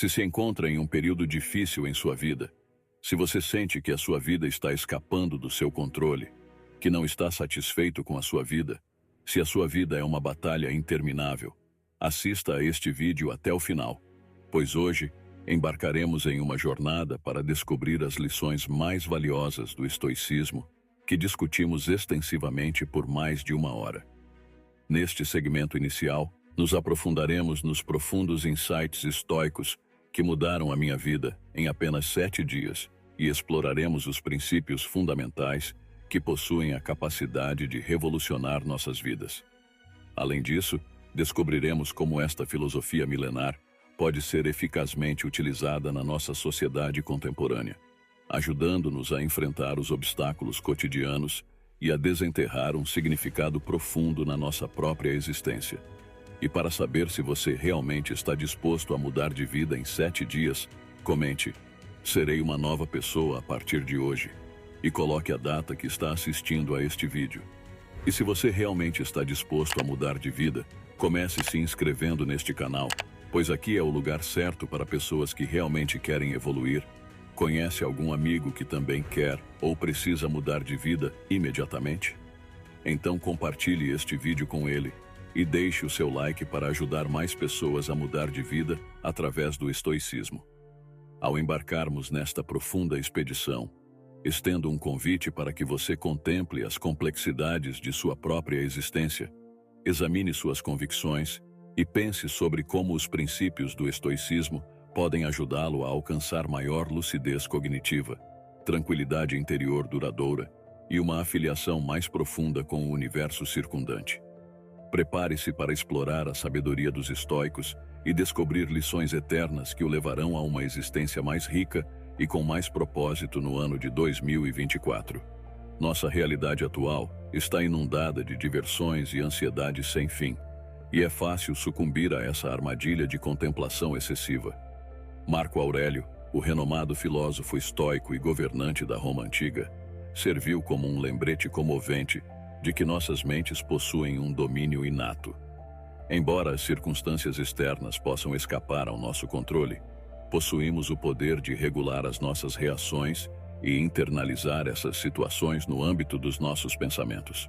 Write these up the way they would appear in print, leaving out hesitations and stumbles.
Se encontra em um período difícil em sua vida, se você sente que a sua vida está escapando do seu controle, que não está satisfeito com a sua vida, se a sua vida é uma batalha interminável, assista a este vídeo até o final, pois hoje embarcaremos em uma jornada para descobrir as lições mais valiosas do estoicismo que discutimos extensivamente por mais de 1 hora. Neste segmento inicial, nos aprofundaremos nos profundos insights estoicos que mudaram a minha vida em apenas 7 dias e exploraremos os princípios fundamentais que possuem a capacidade de revolucionar nossas vidas. Além disso, descobriremos como esta filosofia milenar pode ser eficazmente utilizada na nossa sociedade contemporânea, ajudando-nos a enfrentar os obstáculos cotidianos e a desenterrar um significado profundo na nossa própria existência. E para saber se você realmente está disposto a mudar de vida em 7 dias, comente: "Serei uma nova pessoa a partir de hoje", e coloque a data que está assistindo a este vídeo. E se você realmente está disposto a mudar de vida, comece se inscrevendo neste canal, pois aqui é o lugar certo para pessoas que realmente querem evoluir. Conhece algum amigo que também quer ou precisa mudar de vida imediatamente? Então compartilhe este vídeo com ele e deixe o seu like para ajudar mais pessoas a mudar de vida através do estoicismo. Ao embarcarmos nesta profunda expedição, estendo um convite para que você contemple as complexidades de sua própria existência, examine suas convicções e pense sobre como os princípios do estoicismo podem ajudá-lo a alcançar maior lucidez cognitiva, tranquilidade interior duradoura e uma afiliação mais profunda com o universo circundante. Prepare-se para explorar a sabedoria dos estoicos e descobrir lições eternas que o levarão a uma existência mais rica e com mais propósito no ano de 2024. Nossa realidade atual está inundada de diversões e ansiedades sem fim, e é fácil sucumbir a essa armadilha de contemplação excessiva. Marco Aurélio, o renomado filósofo estoico e governante da Roma antiga, serviu como um lembrete comovente de que nossas mentes possuem um domínio inato. Embora as circunstâncias externas possam escapar ao nosso controle, possuímos o poder de regular as nossas reações e internalizar essas situações no âmbito dos nossos pensamentos.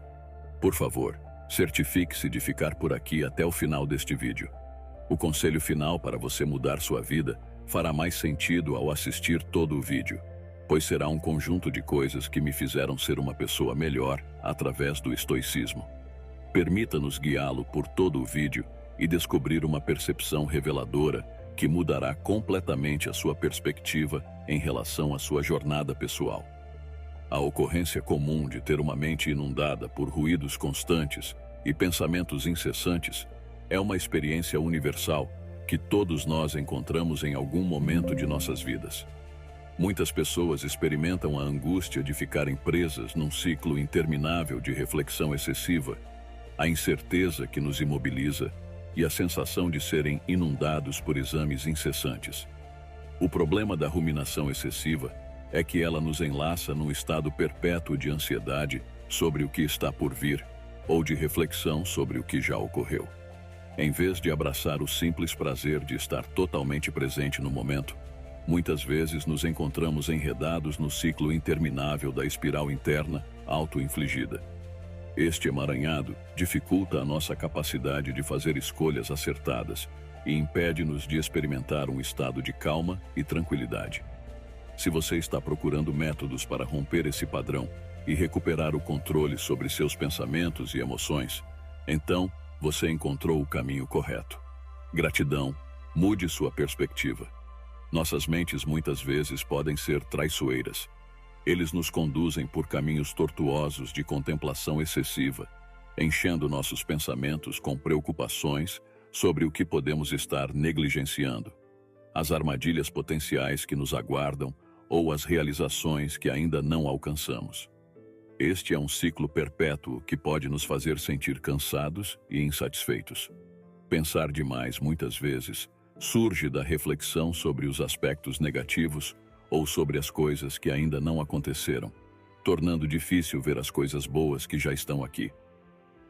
Por favor, certifique-se de ficar por aqui até o final deste vídeo. O conselho final para você mudar sua vida fará mais sentido ao assistir todo o vídeo, pois será um conjunto de coisas que me fizeram ser uma pessoa melhor através do estoicismo. Permita-nos guiá-lo por todo o vídeo e descobrir uma percepção reveladora que mudará completamente a sua perspectiva em relação à sua jornada pessoal. A ocorrência comum de ter uma mente inundada por ruídos constantes e pensamentos incessantes é uma experiência universal que todos nós encontramos em algum momento de nossas vidas. Muitas pessoas experimentam a angústia de ficarem presas num ciclo interminável de reflexão excessiva, a incerteza que nos imobiliza e a sensação de serem inundados por exames incessantes. O problema da ruminação excessiva é que ela nos enlaça num estado perpétuo de ansiedade sobre o que está por vir ou de reflexão sobre o que já ocorreu. Em vez de abraçar o simples prazer de estar totalmente presente no momento, muitas vezes nos encontramos enredados no ciclo interminável da espiral interna auto-infligida. Este emaranhado dificulta a nossa capacidade de fazer escolhas acertadas e impede-nos de experimentar um estado de calma e tranquilidade. Se você está procurando métodos para romper esse padrão e recuperar o controle sobre seus pensamentos e emoções, então você encontrou o caminho correto. Gratidão, mude sua perspectiva. Nossas mentes muitas vezes podem ser traiçoeiras. Eles nos conduzem por caminhos tortuosos de contemplação excessiva, enchendo nossos pensamentos com preocupações sobre o que podemos estar negligenciando, as armadilhas potenciais que nos aguardam ou as realizações que ainda não alcançamos. Este é um ciclo perpétuo que pode nos fazer sentir cansados e insatisfeitos. Pensar demais, muitas vezes, surge da reflexão sobre os aspectos negativos ou sobre as coisas que ainda não aconteceram, tornando difícil ver as coisas boas que já estão aqui.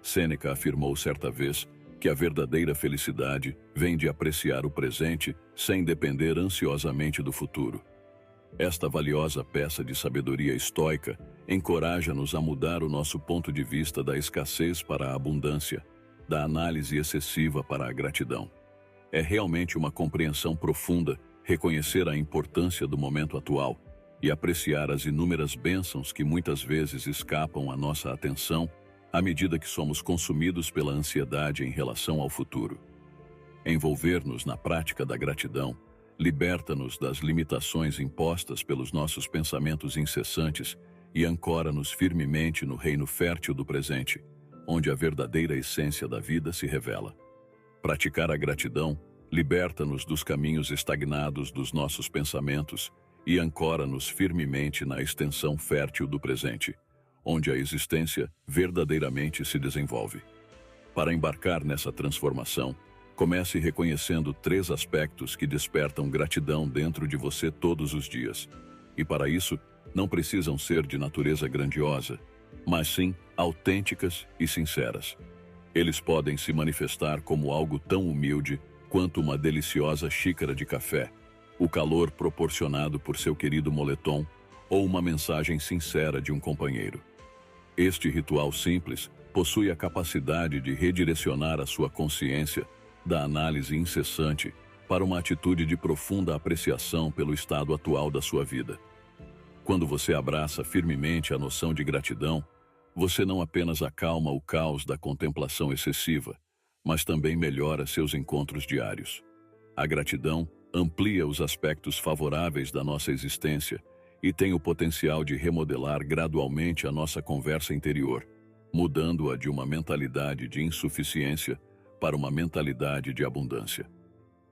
Sêneca afirmou certa vez que a verdadeira felicidade vem de apreciar o presente sem depender ansiosamente do futuro. Esta valiosa peça de sabedoria estoica encoraja-nos a mudar o nosso ponto de vista da escassez para a abundância, da análise excessiva para a gratidão. É realmente uma compreensão profunda reconhecer a importância do momento atual e apreciar as inúmeras bênçãos que muitas vezes escapam à nossa atenção à medida que somos consumidos pela ansiedade em relação ao futuro. Envolver-nos na prática da gratidão liberta-nos das limitações impostas pelos nossos pensamentos incessantes e ancora-nos firmemente no reino fértil do presente, onde a verdadeira essência da vida se revela. Praticar a gratidão liberta-nos dos caminhos estagnados dos nossos pensamentos e ancora-nos firmemente na extensão fértil do presente, onde a existência verdadeiramente se desenvolve. Para embarcar nessa transformação, comece reconhecendo 3 aspectos que despertam gratidão dentro de você todos os dias. E para isso, não precisam ser de natureza grandiosa, mas sim autênticas e sinceras. Eles podem se manifestar como algo tão humilde quanto uma deliciosa xícara de café, o calor proporcionado por seu querido moletom ou uma mensagem sincera de um companheiro. Este ritual simples possui a capacidade de redirecionar a sua consciência da análise incessante para uma atitude de profunda apreciação pelo estado atual da sua vida. Quando você abraça firmemente a noção de gratidão, você não apenas acalma o caos da contemplação excessiva, mas também melhora seus encontros diários. A gratidão amplia os aspectos favoráveis da nossa existência e tem o potencial de remodelar gradualmente a nossa conversa interior, mudando-a de uma mentalidade de insuficiência para uma mentalidade de abundância.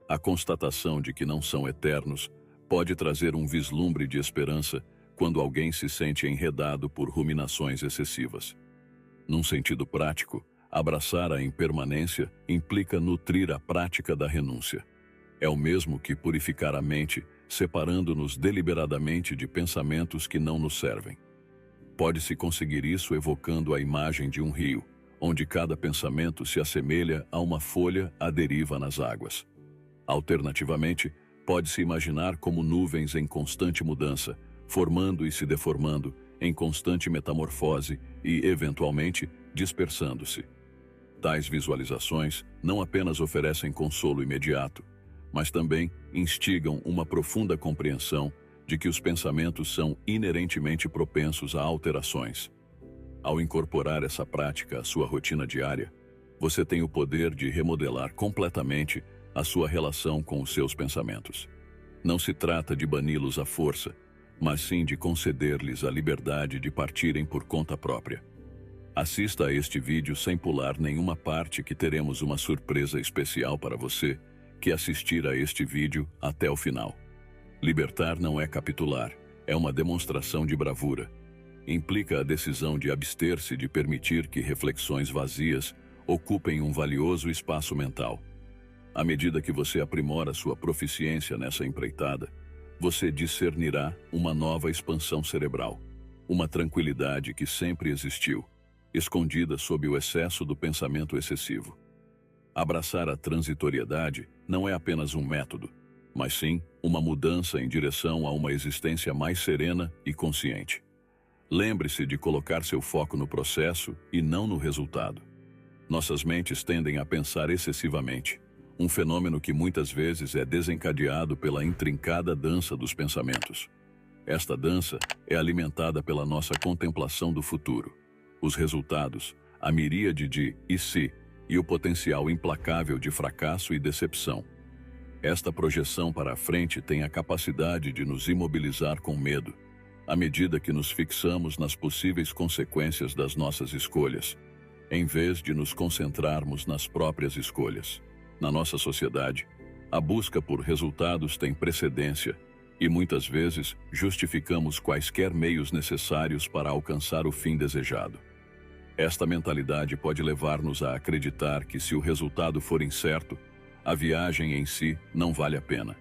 A constatação de que não são eternos pode trazer um vislumbre de esperança quando alguém se sente enredado por ruminações excessivas. Num sentido prático, abraçar a impermanência implica nutrir a prática da renúncia. É o mesmo que purificar a mente, separando-nos deliberadamente de pensamentos que não nos servem. Pode-se conseguir isso evocando a imagem de um rio, onde cada pensamento se assemelha a uma folha à deriva nas águas. Alternativamente, pode-se imaginar como nuvens em constante mudança, formando e se deformando, em constante metamorfose e, eventualmente, dispersando-se. Tais visualizações não apenas oferecem consolo imediato, mas também instigam uma profunda compreensão de que os pensamentos são inerentemente propensos a alterações. Ao incorporar essa prática à sua rotina diária, você tem o poder de remodelar completamente a sua relação com os seus pensamentos. Não se trata de bani-los à força, mas sim de conceder-lhes a liberdade de partirem por conta própria. Assista a este vídeo sem pular nenhuma parte, que teremos uma surpresa especial para você que assistir a este vídeo até o final. Libertar não é capitular, é uma demonstração de bravura. Implica a decisão de abster-se de permitir que reflexões vazias ocupem um valioso espaço mental. À medida que você aprimora sua proficiência nessa empreitada, você discernirá uma nova expansão cerebral, uma tranquilidade que sempre existiu, escondida sob o excesso do pensamento excessivo. Abraçar a transitoriedade não é apenas um método, mas sim uma mudança em direção a uma existência mais serena e consciente. Lembre-se de colocar seu foco no processo e não no resultado. Nossas mentes tendem a pensar excessivamente, um fenômeno que muitas vezes é desencadeado pela intrincada dança dos pensamentos. Esta dança é alimentada pela nossa contemplação do futuro, os resultados, a miríade de "e se" e o potencial implacável de fracasso e decepção. Esta projeção para a frente tem a capacidade de nos imobilizar com medo, à medida que nos fixamos nas possíveis consequências das nossas escolhas, em vez de nos concentrarmos nas próprias escolhas. Na nossa sociedade, a busca por resultados tem precedência e muitas vezes justificamos quaisquer meios necessários para alcançar o fim desejado. Esta mentalidade pode levar-nos a acreditar que, se o resultado for incerto, a viagem em si não vale a pena.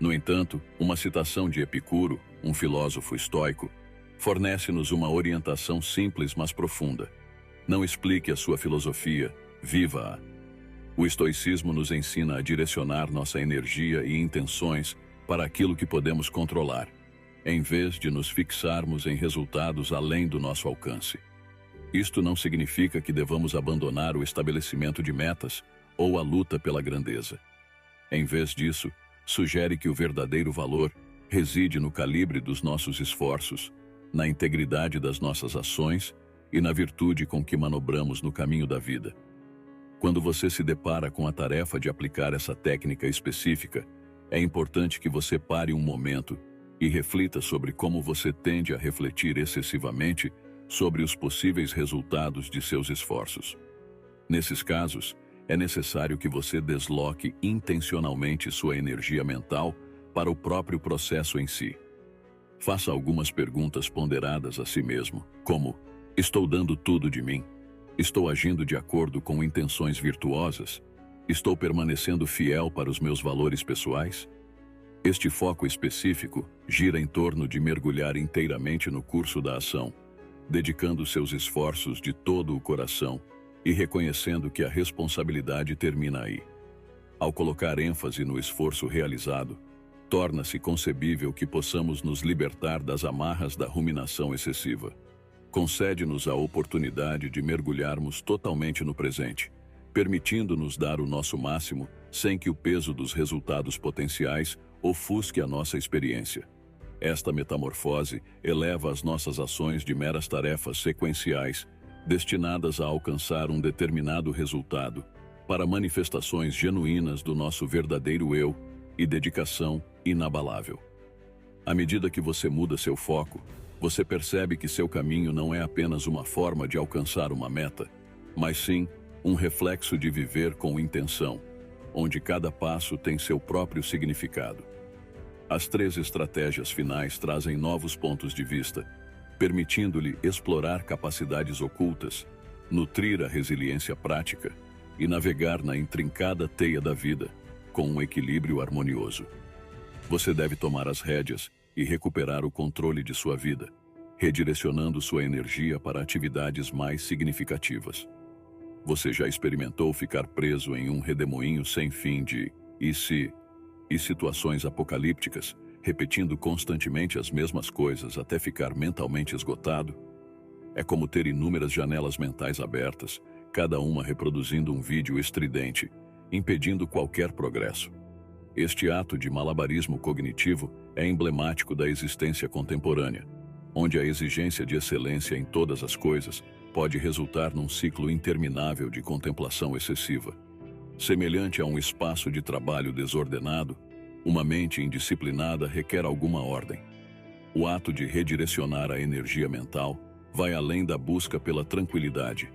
No entanto, uma citação de Epicuro, um filósofo estoico, fornece-nos uma orientação simples mas profunda. Não explique a sua filosofia, viva-a. O estoicismo nos ensina a direcionar nossa energia e intenções para aquilo que podemos controlar, em vez de nos fixarmos em resultados além do nosso alcance. Isto não significa que devamos abandonar o estabelecimento de metas ou a luta pela grandeza. Em vez disso, sugere que o verdadeiro valor reside no calibre dos nossos esforços, na integridade das nossas ações e na virtude com que manobramos no caminho da vida. Quando você se depara com a tarefa de aplicar essa técnica específica, é importante que você pare um momento e reflita sobre como você tende a refletir excessivamente sobre os possíveis resultados de seus esforços. Nesses casos, é necessário que você desloque intencionalmente sua energia mental para o próprio processo em si. Faça algumas perguntas ponderadas a si mesmo, como: estou dando tudo de mim? Estou agindo de acordo com intenções virtuosas? Estou permanecendo fiel para os meus valores pessoais? Este foco específico gira em torno de mergulhar inteiramente no curso da ação, dedicando seus esforços de todo o coração e reconhecendo que a responsabilidade termina aí. Ao colocar ênfase no esforço realizado, torna-se concebível que possamos nos libertar das amarras da ruminação excessiva. Concede-nos a oportunidade de mergulharmos totalmente no presente, permitindo-nos dar o nosso máximo sem que o peso dos resultados potenciais ofusque a nossa experiência. Esta metamorfose eleva as nossas ações de meras tarefas sequenciais, destinadas a alcançar um determinado resultado, para manifestações genuínas do nosso verdadeiro eu e dedicação inabalável. À medida que você muda seu foco, você percebe que seu caminho não é apenas uma forma de alcançar uma meta, mas sim um reflexo de viver com intenção, onde cada passo tem seu próprio significado. As 3 estratégias finais trazem novos pontos de vista, permitindo-lhe explorar capacidades ocultas, nutrir a resiliência prática e navegar na intrincada teia da vida com um equilíbrio harmonioso. Você deve tomar as rédeas e recuperar o controle de sua vida, redirecionando sua energia para atividades mais significativas. Você já experimentou ficar preso em um redemoinho sem fim de "e se" e situações apocalípticas, repetindo constantemente as mesmas coisas até ficar mentalmente esgotado? É como ter inúmeras janelas mentais abertas, cada uma reproduzindo um vídeo estridente, impedindo qualquer progresso. Este ato de malabarismo cognitivo é emblemático da existência contemporânea, onde a exigência de excelência em todas as coisas pode resultar num ciclo interminável de contemplação excessiva. Semelhante a um espaço de trabalho desordenado, uma mente indisciplinada requer alguma ordem. O ato de redirecionar a energia mental vai além da busca pela tranquilidade.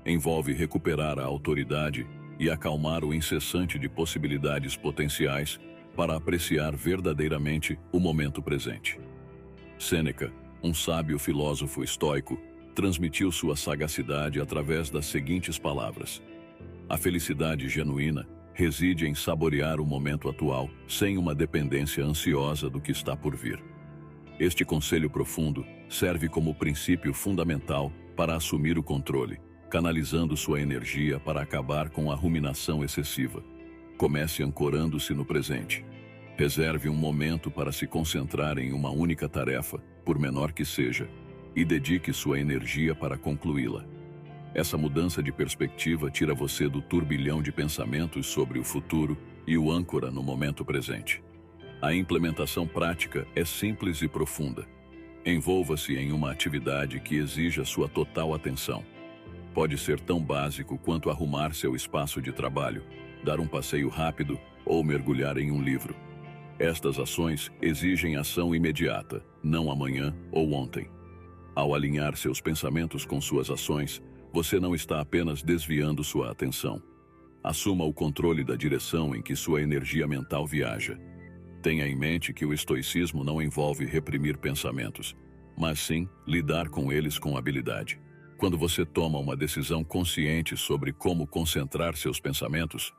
Envolve recuperar a autoridade e acalmar o incessante de possibilidades potenciais para apreciar verdadeiramente o momento presente. Sêneca, um sábio filósofo estoico, transmitiu sua sagacidade através das seguintes palavras: a felicidade genuína reside em saborear o momento atual, sem uma dependência ansiosa do que está por vir. Este conselho profundo serve como princípio fundamental para assumir o controle, canalizando sua energia para acabar com a ruminação excessiva. Comece ancorando-se no presente. Reserve um momento para se concentrar em uma única tarefa, por menor que seja, e dedique sua energia para concluí-la. Essa mudança de perspectiva tira você do turbilhão de pensamentos sobre o futuro e o âncora no momento presente. A implementação prática é simples e profunda. Envolva-se em uma atividade que exija sua total atenção. Pode ser tão básico quanto arrumar seu espaço de trabalho, dar um passeio rápido ou mergulhar em um livro. Estas ações exigem ação imediata, não amanhã ou ontem. Ao alinhar seus pensamentos com suas ações, você não está apenas desviando sua atenção. Assuma o controle da direção em que sua energia mental viaja. Tenha em mente que o estoicismo não envolve reprimir pensamentos, mas sim lidar com eles com habilidade. Quando você toma uma decisão consciente sobre como concentrar seus pensamentos,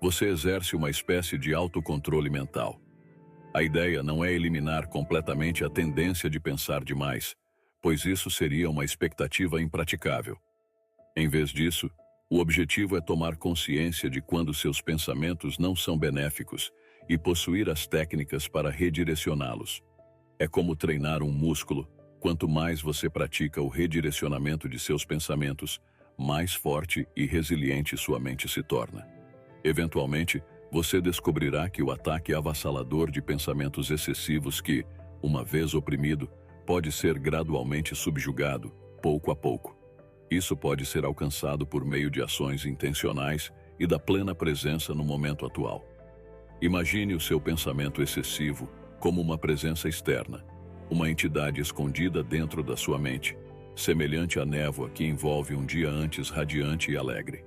você exerce uma espécie de autocontrole mental. A ideia não é eliminar completamente a tendência de pensar demais, pois isso seria uma expectativa impraticável. Em vez disso, O objetivo é tomar consciência de quando seus pensamentos não são benéficos e possuir as técnicas para redirecioná-los. É como treinar um músculo. Quanto mais você pratica o redirecionamento de seus pensamentos, mais forte e resiliente sua mente se torna. Eventualmente, você descobrirá que o ataque avassalador de pensamentos excessivos que, uma vez oprimido, pode ser gradualmente subjugado, pouco a pouco. Isso pode ser alcançado por meio de ações intencionais e da plena presença no momento atual. Imagine o seu pensamento excessivo como uma presença externa, uma entidade escondida dentro da sua mente, semelhante à névoa que envolve um dia antes radiante e alegre.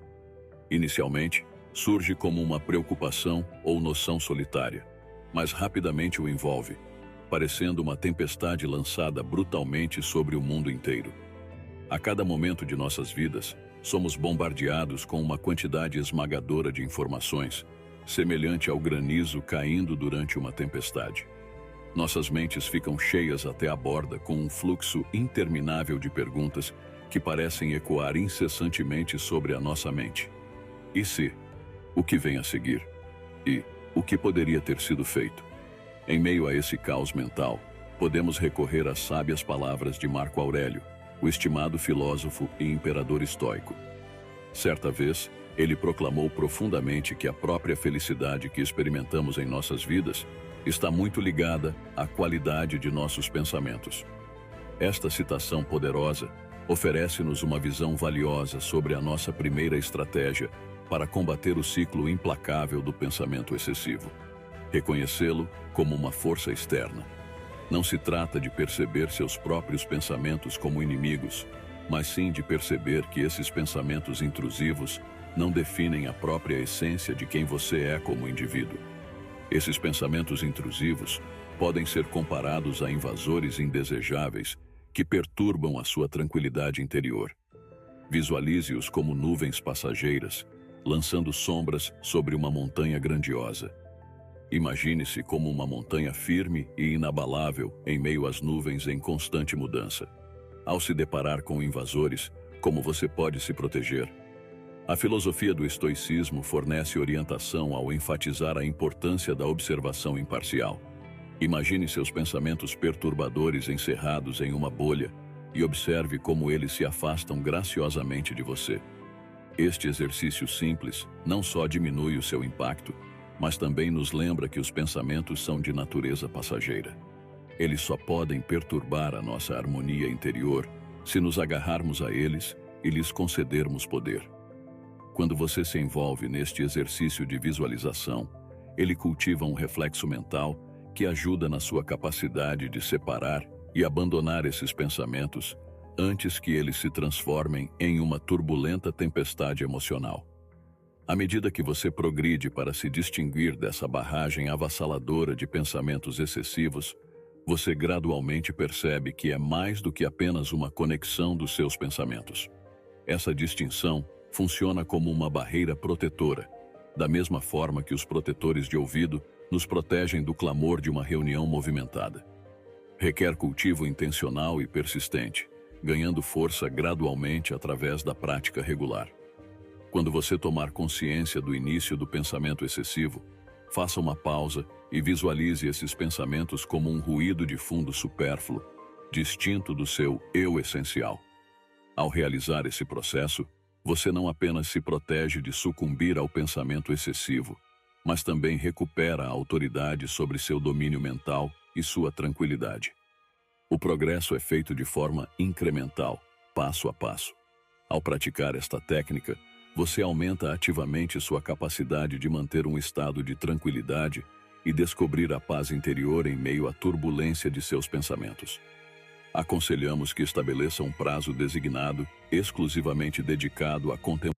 Inicialmente, surge como uma preocupação ou noção solitária, mas rapidamente o envolve, parecendo uma tempestade lançada brutalmente sobre o mundo inteiro. A cada momento de nossas vidas, somos bombardeados com uma quantidade esmagadora de informações, semelhante ao granizo caindo durante uma tempestade. Nossas mentes ficam cheias até a borda com um fluxo interminável de perguntas que parecem ecoar incessantemente sobre a nossa mente. E se? O que vem a seguir? E o que poderia ter sido feito? Em meio a esse caos mental, podemos recorrer às sábias palavras de Marco Aurélio, o estimado filósofo e imperador estoico. Certa vez, ele proclamou profundamente que a própria felicidade que experimentamos em nossas vidas está muito ligada à qualidade de nossos pensamentos. Esta citação poderosa oferece-nos uma visão valiosa sobre a nossa primeira estratégia para combater o ciclo implacável do pensamento excessivo. Reconhecê-lo como uma força externa. Não se trata de perceber seus próprios pensamentos como inimigos, mas sim de perceber que esses pensamentos intrusivos não definem a própria essência de quem você é como indivíduo. Esses pensamentos intrusivos podem ser comparados a invasores indesejáveis que perturbam a sua tranquilidade interior. Visualize-os como nuvens passageiras, lançando sombras sobre uma montanha grandiosa. Imagine-se como uma montanha firme e inabalável em meio às nuvens em constante mudança. Ao se deparar com invasores, como você pode se proteger? A filosofia do estoicismo fornece orientação ao enfatizar a importância da observação imparcial. Imagine seus pensamentos perturbadores encerrados em uma bolha e observe como eles se afastam graciosamente de você. Este exercício simples não só diminui o seu impacto, mas também nos lembra que os pensamentos são de natureza passageira. Eles só podem perturbar a nossa harmonia interior se nos agarrarmos a eles e lhes concedermos poder. Quando você se envolve neste exercício de visualização, ele cultiva um reflexo mental que ajuda na sua capacidade de separar e abandonar esses pensamentos antes que eles se transformem em uma turbulenta tempestade emocional. À medida que você progride para se distinguir dessa barragem avassaladora de pensamentos excessivos, você gradualmente percebe que é mais do que apenas uma conexão dos seus pensamentos. Essa distinção funciona como uma barreira protetora, da mesma forma que os protetores de ouvido nos protegem do clamor de uma reunião movimentada. Requer cultivo intencional e persistente, ganhando força gradualmente através da prática regular. Quando você tomar consciência do início do pensamento excessivo, faça uma pausa e visualize esses pensamentos como um ruído de fundo supérfluo, distinto do seu eu essencial. Ao realizar esse processo, você não apenas se protege de sucumbir ao pensamento excessivo, mas também recupera a autoridade sobre seu domínio mental e sua tranquilidade. O progresso é feito de forma incremental, passo a passo. Ao praticar esta técnica, você aumenta ativamente sua capacidade de manter um estado de tranquilidade e descobrir a paz interior em meio à turbulência de seus pensamentos. Aconselhamos que estabeleça um prazo designado, exclusivamente dedicado à contemplação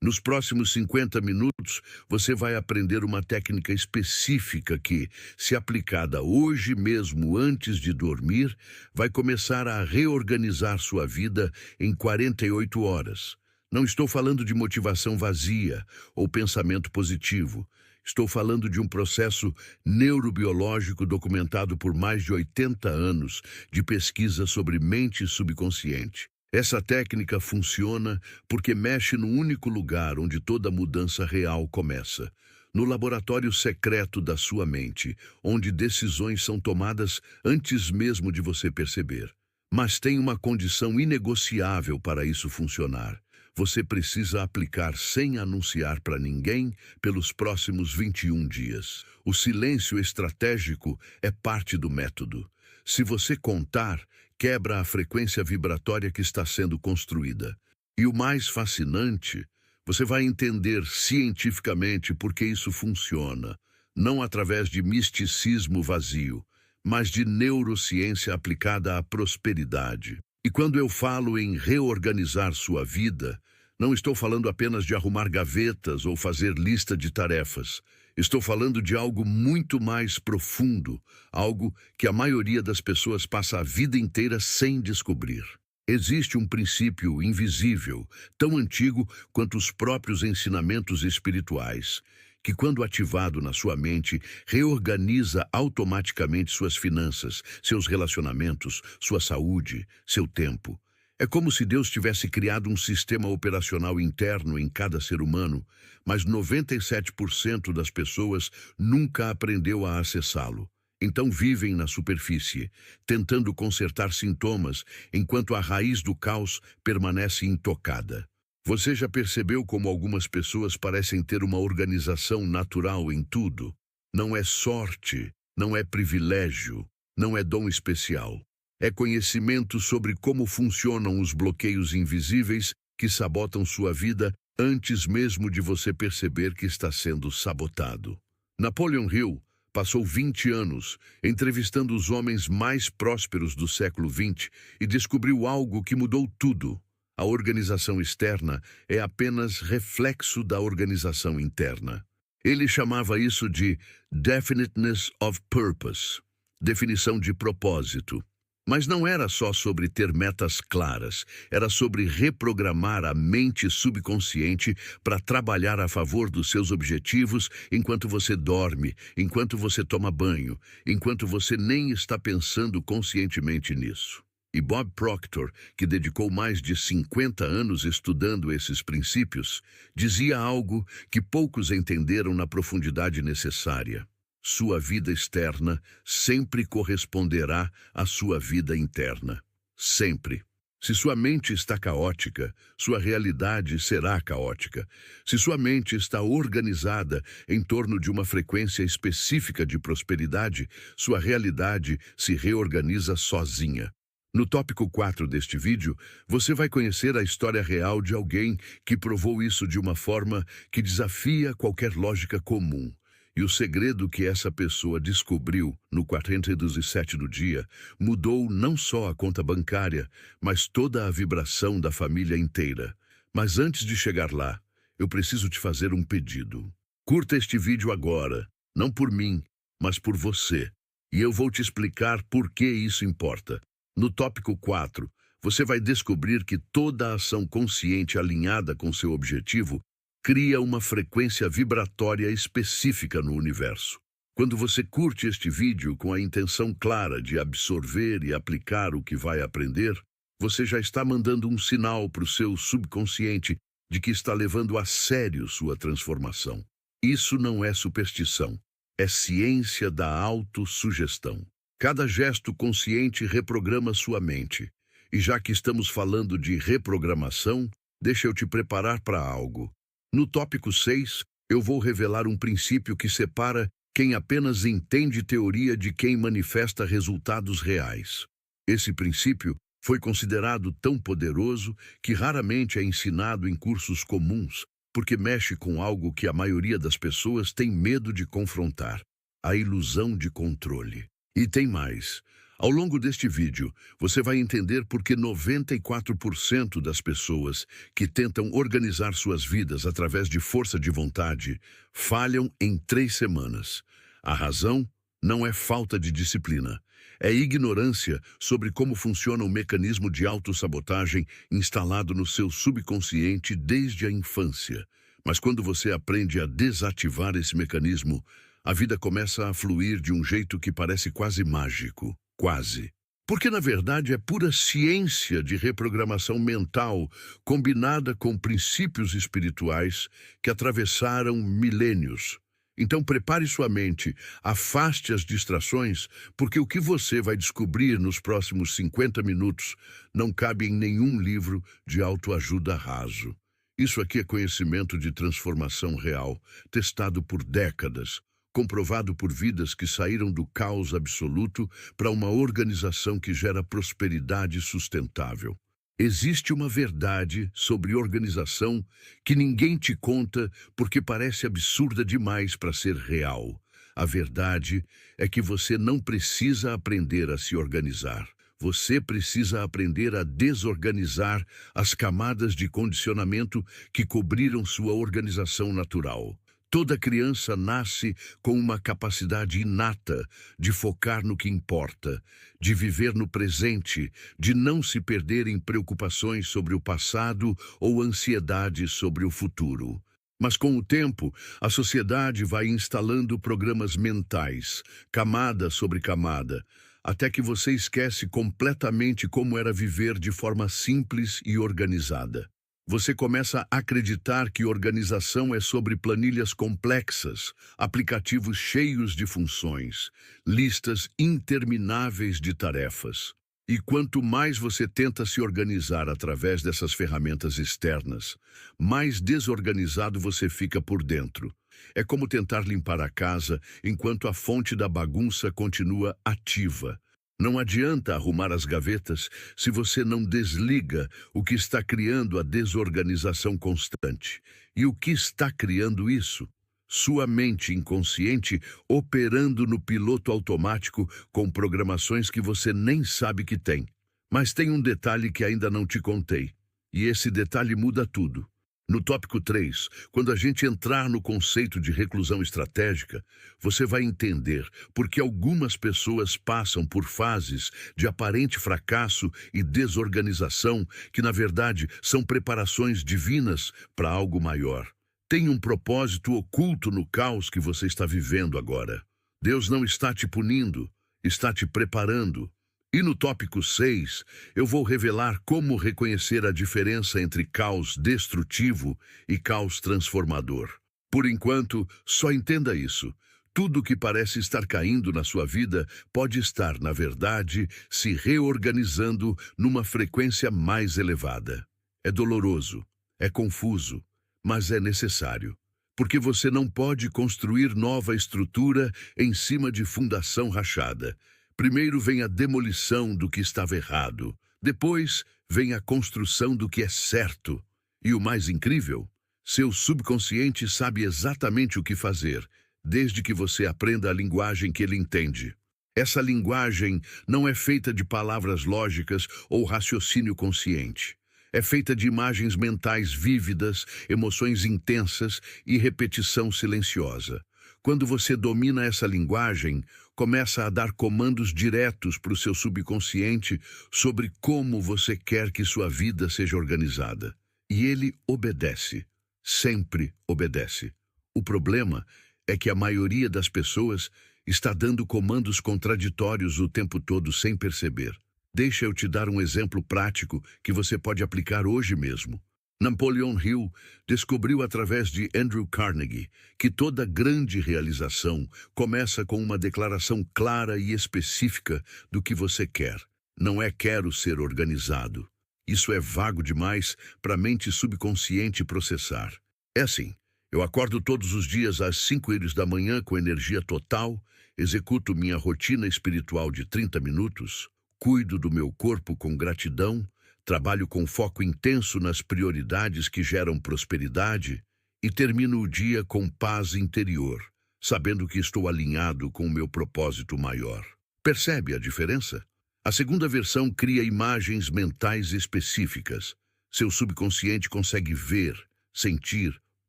Nos próximos 50 minutos, você vai aprender uma técnica específica que, se aplicada hoje mesmo antes de dormir, vai começar a reorganizar sua vida em 48 horas. Não estou falando de motivação vazia ou pensamento positivo. Estou falando de um processo neurobiológico documentado por mais de 80 anos de pesquisa sobre mente subconsciente. Essa técnica funciona porque mexe no único lugar onde toda mudança real começa, no laboratório secreto da sua mente, onde decisões são tomadas antes mesmo de você perceber. Mas tem uma condição inegociável para isso funcionar. Você precisa aplicar sem anunciar para ninguém pelos próximos 21 dias. O silêncio estratégico é parte do método. Se você contar, quebra a frequência vibratória que está sendo construída. E o mais fascinante, você vai entender cientificamente por que isso funciona, não através de misticismo vazio, mas de neurociência aplicada à prosperidade. E quando eu falo em reorganizar sua vida, não estou falando apenas de arrumar gavetas ou fazer lista de tarefas. Estou falando de algo muito mais profundo, algo que a maioria das pessoas passa a vida inteira sem descobrir. Existe um princípio invisível, tão antigo quanto os próprios ensinamentos espirituais, que quando ativado na sua mente, reorganiza automaticamente suas finanças, seus relacionamentos, sua saúde, seu tempo. É como se Deus tivesse criado um sistema operacional interno em cada ser humano, mas 97% das pessoas nunca aprendeu a acessá-lo. Então vivem na superfície, tentando consertar sintomas, enquanto a raiz do caos permanece intocada. Você já percebeu como algumas pessoas parecem ter uma organização natural em tudo? Não é sorte, não é privilégio, não é dom especial. É conhecimento sobre como funcionam os bloqueios invisíveis que sabotam sua vida antes mesmo de você perceber que está sendo sabotado. Napoleon Hill passou 20 anos entrevistando os homens mais prósperos do século XX e descobriu algo que mudou tudo. A organização externa é apenas reflexo da organização interna. Ele chamava isso de definiteness of purpose, definição de propósito. Mas não era só sobre ter metas claras, era sobre reprogramar a mente subconsciente para trabalhar a favor dos seus objetivos enquanto você dorme, enquanto você toma banho, enquanto você nem está pensando conscientemente nisso. E Bob Proctor, que dedicou mais de 50 anos estudando esses princípios, dizia algo que poucos entenderam na profundidade necessária. Sua vida externa sempre corresponderá à sua vida interna. Sempre. Se sua mente está caótica, sua realidade será caótica. Se sua mente está organizada em torno de uma frequência específica de prosperidade, sua realidade se reorganiza sozinha. No tópico 4 deste vídeo, você vai conhecer a história real de alguém que provou isso de uma forma que desafia qualquer lógica comum. E o segredo que essa pessoa descobriu no 47 do dia mudou não só a conta bancária, mas toda a vibração da família inteira. Mas antes de chegar lá, eu preciso te fazer um pedido. Curta este vídeo agora, não por mim, mas por você. E eu vou te explicar por que isso importa. No tópico 4, você vai descobrir que toda ação consciente alinhada com seu objetivo cria uma frequência vibratória específica no universo. Quando você curte este vídeo com a intenção clara de absorver e aplicar o que vai aprender, você já está mandando um sinal para o seu subconsciente de que está levando a sério sua transformação. Isso não é superstição, é ciência da autossugestão. Cada gesto consciente reprograma sua mente. E já que estamos falando de reprogramação, deixa eu te preparar para algo. No tópico 6, eu vou revelar um princípio que separa quem apenas entende teoria de quem manifesta resultados reais. Esse princípio foi considerado tão poderoso que raramente é ensinado em cursos comuns, porque mexe com algo que a maioria das pessoas tem medo de confrontar: a ilusão de controle. E tem mais. Ao longo deste vídeo, você vai entender por que 94% das pessoas que tentam organizar suas vidas através de força de vontade falham em 3 semanas. A razão não é falta de disciplina. É ignorância sobre como funciona o mecanismo de autossabotagem instalado no seu subconsciente desde a infância. Mas quando você aprende a desativar esse mecanismo, a vida começa a fluir de um jeito que parece quase mágico. Quase. Porque, na verdade, é pura ciência de reprogramação mental combinada com princípios espirituais que atravessaram milênios. Então, prepare sua mente, afaste as distrações, porque o que você vai descobrir nos próximos 50 minutos não cabe em nenhum livro de autoajuda raso. Isso aqui é conhecimento de transformação real, testado por décadas, comprovado por vidas que saíram do caos absoluto para uma organização que gera prosperidade sustentável. Existe uma verdade sobre organização que ninguém te conta porque parece absurda demais para ser real. A verdade é que você não precisa aprender a se organizar. Você precisa aprender a desorganizar as camadas de condicionamento que cobriram sua organização natural. Toda criança nasce com uma capacidade inata de focar no que importa, de viver no presente, de não se perder em preocupações sobre o passado ou ansiedade sobre o futuro. Mas com o tempo, a sociedade vai instalando programas mentais, camada sobre camada, até que você esquece completamente como era viver de forma simples e organizada. Você começa a acreditar que organização é sobre planilhas complexas, aplicativos cheios de funções, listas intermináveis de tarefas. E quanto mais você tenta se organizar através dessas ferramentas externas, mais desorganizado você fica por dentro. É como tentar limpar a casa enquanto a fonte da bagunça continua ativa. Não adianta arrumar as gavetas se você não desliga o que está criando a desorganização constante. E o que está criando isso? Sua mente inconsciente operando no piloto automático com programações que você nem sabe que tem. Mas tem um detalhe que ainda não te contei. E esse detalhe muda tudo. No tópico 3, quando a gente entrar no conceito de reclusão estratégica, você vai entender por que algumas pessoas passam por fases de aparente fracasso e desorganização que, na verdade, são preparações divinas para algo maior. Tem um propósito oculto no caos que você está vivendo agora. Deus não está te punindo, está te preparando. E no tópico 6, eu vou revelar como reconhecer a diferença entre caos destrutivo e caos transformador. Por enquanto, só entenda isso. Tudo que parece estar caindo na sua vida pode estar, na verdade, se reorganizando numa frequência mais elevada. É doloroso, é confuso, mas é necessário. Porque você não pode construir nova estrutura em cima de fundação rachada. Primeiro vem a demolição do que estava errado. Depois vem a construção do que é certo. E o mais incrível, seu subconsciente sabe exatamente o que fazer, desde que você aprenda a linguagem que ele entende. Essa linguagem não é feita de palavras lógicas ou raciocínio consciente. É feita de imagens mentais vívidas, emoções intensas e repetição silenciosa. Quando você domina essa linguagem, começa a dar comandos diretos para o seu subconsciente sobre como você quer que sua vida seja organizada. E ele obedece, sempre obedece. O problema é que a maioria das pessoas está dando comandos contraditórios o tempo todo sem perceber. Deixa eu te dar um exemplo prático que você pode aplicar hoje mesmo. Napoleon Hill descobriu através de Andrew Carnegie que toda grande realização começa com uma declaração clara e específica do que você quer. Não é quero ser organizado. Isso é vago demais para a mente subconsciente processar. É assim, eu acordo todos os dias às 5h da manhã com energia total, executo minha rotina espiritual de 30 minutos, cuido do meu corpo com gratidão, trabalho com foco intenso nas prioridades que geram prosperidade e termino o dia com paz interior, sabendo que estou alinhado com o meu propósito maior. Percebe a diferença? A segunda versão cria imagens mentais específicas. Seu subconsciente consegue ver, sentir,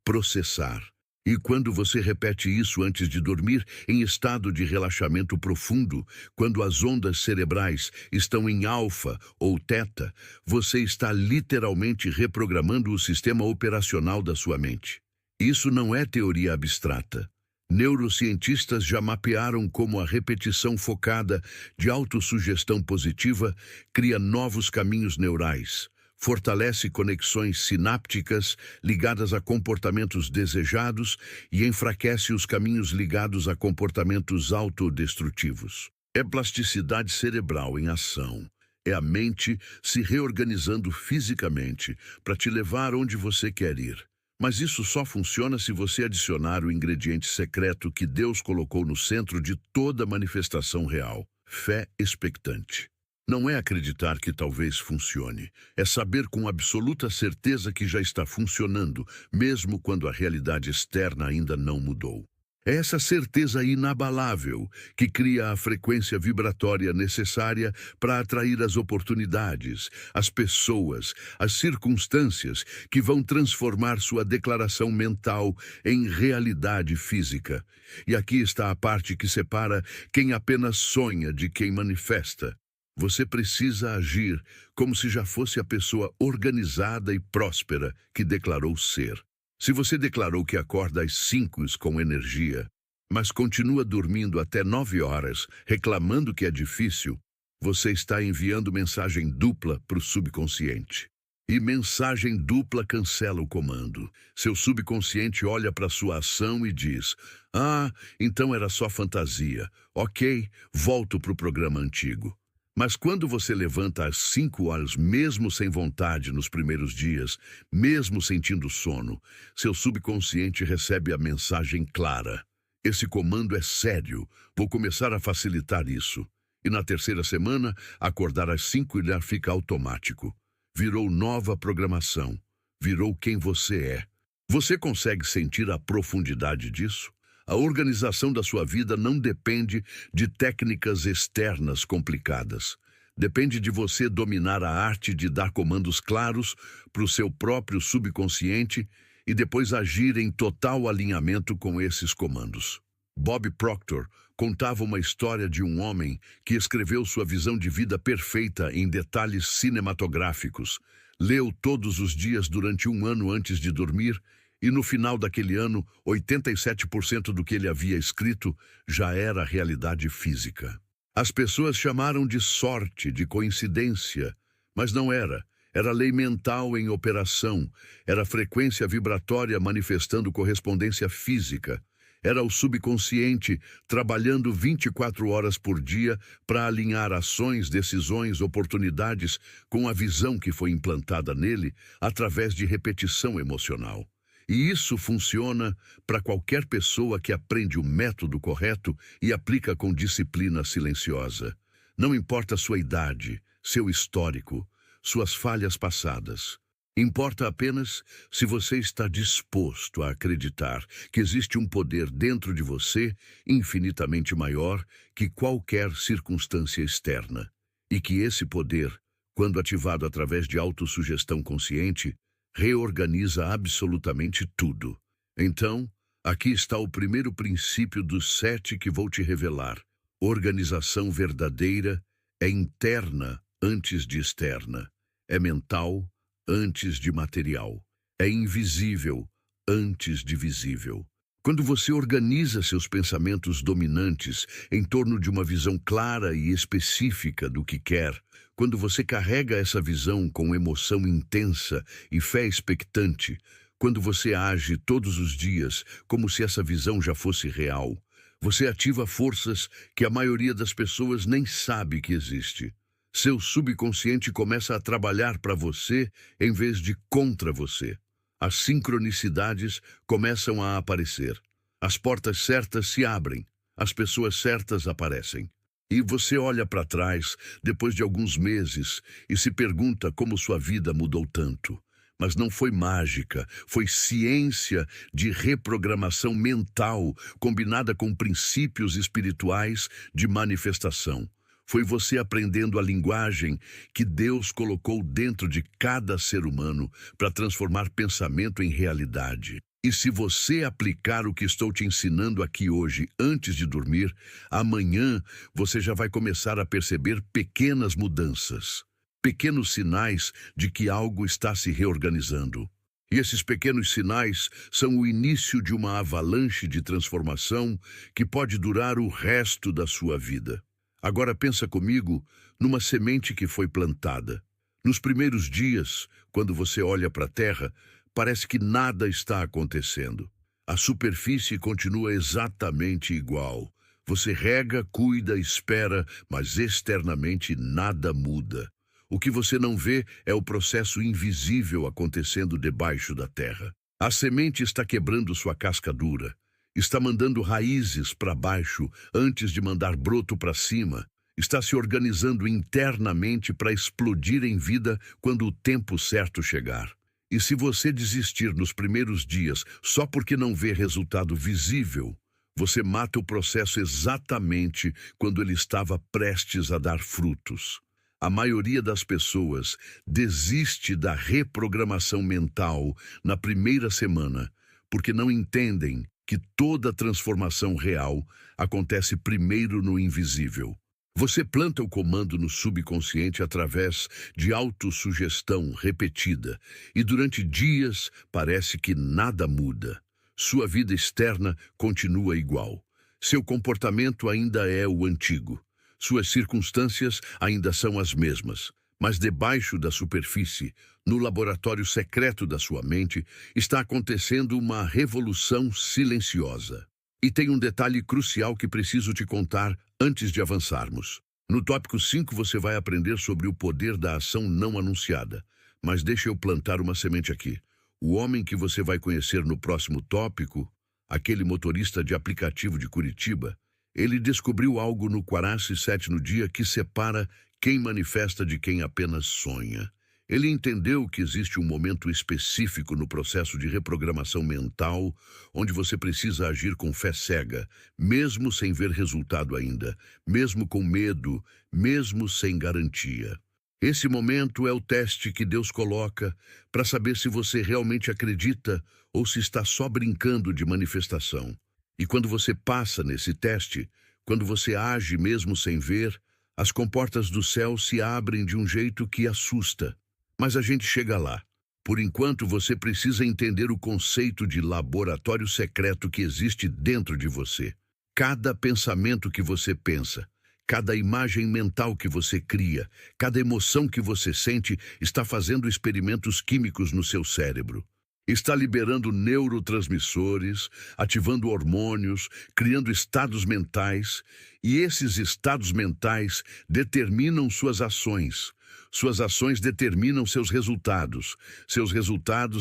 processar. E quando você repete isso antes de dormir, em estado de relaxamento profundo, quando as ondas cerebrais estão em alfa ou teta, você está literalmente reprogramando o sistema operacional da sua mente. Isso não é teoria abstrata. Neurocientistas já mapearam como a repetição focada de autossugestão positiva cria novos caminhos neurais, fortalece conexões sinápticas ligadas a comportamentos desejados e enfraquece os caminhos ligados a comportamentos autodestrutivos. É plasticidade cerebral em ação. É a mente se reorganizando fisicamente para te levar onde você quer ir. Mas isso só funciona se você adicionar o ingrediente secreto que Deus colocou no centro de toda manifestação real: fé expectante. Não é acreditar que talvez funcione, é saber com absoluta certeza que já está funcionando, mesmo quando a realidade externa ainda não mudou. É essa certeza inabalável que cria a frequência vibratória necessária para atrair as oportunidades, as pessoas, as circunstâncias que vão transformar sua declaração mental em realidade física. E aqui está a parte que separa quem apenas sonha de quem manifesta. Você precisa agir como se já fosse a pessoa organizada e próspera que declarou ser. Se você declarou que acorda às 5 com energia, mas continua dormindo até 9 horas, reclamando que é difícil, você está enviando mensagem dupla para o subconsciente. E mensagem dupla cancela o comando. Seu subconsciente olha para sua ação e diz: "Ah, então era só fantasia. Ok, volto para o programa antigo." Mas quando você levanta às 5 horas, mesmo sem vontade nos primeiros dias, mesmo sentindo sono, seu subconsciente recebe a mensagem clara: "Esse comando é sério, vou começar a facilitar isso." E na terceira semana, acordar às 5 já fica automático. Virou nova programação, virou quem você é. Você consegue sentir a profundidade disso? A organização da sua vida não depende de técnicas externas complicadas. Depende de você dominar a arte de dar comandos claros para o seu próprio subconsciente e depois agir em total alinhamento com esses comandos. Bob Proctor contava uma história de um homem que escreveu sua visão de vida perfeita em detalhes cinematográficos, leu todos os dias durante 1 ano antes de dormir. E no final daquele ano, 87% do que ele havia escrito já era realidade física. As pessoas chamaram de sorte, de coincidência, mas não era. Era lei mental em operação, era frequência vibratória manifestando correspondência física. Era o subconsciente trabalhando 24 horas por dia para alinhar ações, decisões, oportunidades com a visão que foi implantada nele através de repetição emocional. E isso funciona para qualquer pessoa que aprende o método correto e aplica com disciplina silenciosa. Não importa sua idade, seu histórico, suas falhas passadas. Importa apenas se você está disposto a acreditar que existe um poder dentro de você infinitamente maior que qualquer circunstância externa. E que esse poder, quando ativado através de autossugestão consciente, reorganiza absolutamente tudo. Então, aqui está o primeiro princípio dos 7 que vou te revelar. Organização verdadeira é interna antes de externa. É mental antes de material. É invisível antes de visível. Quando você organiza seus pensamentos dominantes em torno de uma visão clara e específica do que quer, quando você carrega essa visão com emoção intensa e fé expectante, quando você age todos os dias como se essa visão já fosse real, você ativa forças que a maioria das pessoas nem sabe que existe. Seu subconsciente começa a trabalhar para você em vez de contra você. As sincronicidades começam a aparecer. As portas certas se abrem. As pessoas certas aparecem. E você olha para trás, depois de alguns meses, e se pergunta como sua vida mudou tanto. Mas não foi mágica, foi ciência de reprogramação mental combinada com princípios espirituais de manifestação. Foi você aprendendo a linguagem que Deus colocou dentro de cada ser humano para transformar pensamento em realidade. E se você aplicar o que estou te ensinando aqui hoje antes de dormir, amanhã você já vai começar a perceber pequenas mudanças, pequenos sinais de que algo está se reorganizando. E esses pequenos sinais são o início de uma avalanche de transformação que pode durar o resto da sua vida. Agora pensa comigo numa semente que foi plantada. Nos primeiros dias, quando você olha para a terra, parece que nada está acontecendo. A superfície continua exatamente igual. Você rega, cuida, espera, mas externamente nada muda. O que você não vê é o processo invisível acontecendo debaixo da terra. A semente está quebrando sua casca dura. Está mandando raízes para baixo antes de mandar broto para cima. Está se organizando internamente para explodir em vida quando o tempo certo chegar. E se você desistir nos primeiros dias só porque não vê resultado visível, você mata o processo exatamente quando ele estava prestes a dar frutos. A maioria das pessoas desiste da reprogramação mental na primeira semana, porque não entendem que toda transformação real acontece primeiro no invisível. Você planta o comando no subconsciente através de autossugestão repetida, e durante dias parece que nada muda. Sua vida externa continua igual. Seu comportamento ainda é o antigo. Suas circunstâncias ainda são as mesmas. Mas debaixo da superfície, no laboratório secreto da sua mente, está acontecendo uma revolução silenciosa. E tem um detalhe crucial que preciso te contar antes de avançarmos. No tópico 5 você vai aprender sobre o poder da ação não anunciada. Mas deixa eu plantar uma semente aqui. O homem que você vai conhecer no próximo tópico, aquele motorista de aplicativo de Curitiba, ele descobriu algo no Quaresma 7 no dia que separa quem manifesta de quem apenas sonha. Ele entendeu que existe um momento específico no processo de reprogramação mental, onde você precisa agir com fé cega, mesmo sem ver resultado ainda, mesmo com medo, mesmo sem garantia. Esse momento é o teste que Deus coloca para saber se você realmente acredita ou se está só brincando de manifestação. E quando você passa nesse teste, quando você age mesmo sem ver, as comportas do céu se abrem de um jeito que assusta. Mas a gente chega lá. Por enquanto, você precisa entender o conceito de laboratório secreto que existe dentro de você. Cada pensamento que você pensa, cada imagem mental que você cria, cada emoção que você sente está fazendo experimentos químicos no seu cérebro. Está liberando neurotransmissores, ativando hormônios, criando estados mentais, e esses estados mentais determinam suas ações. Suas ações determinam seus resultados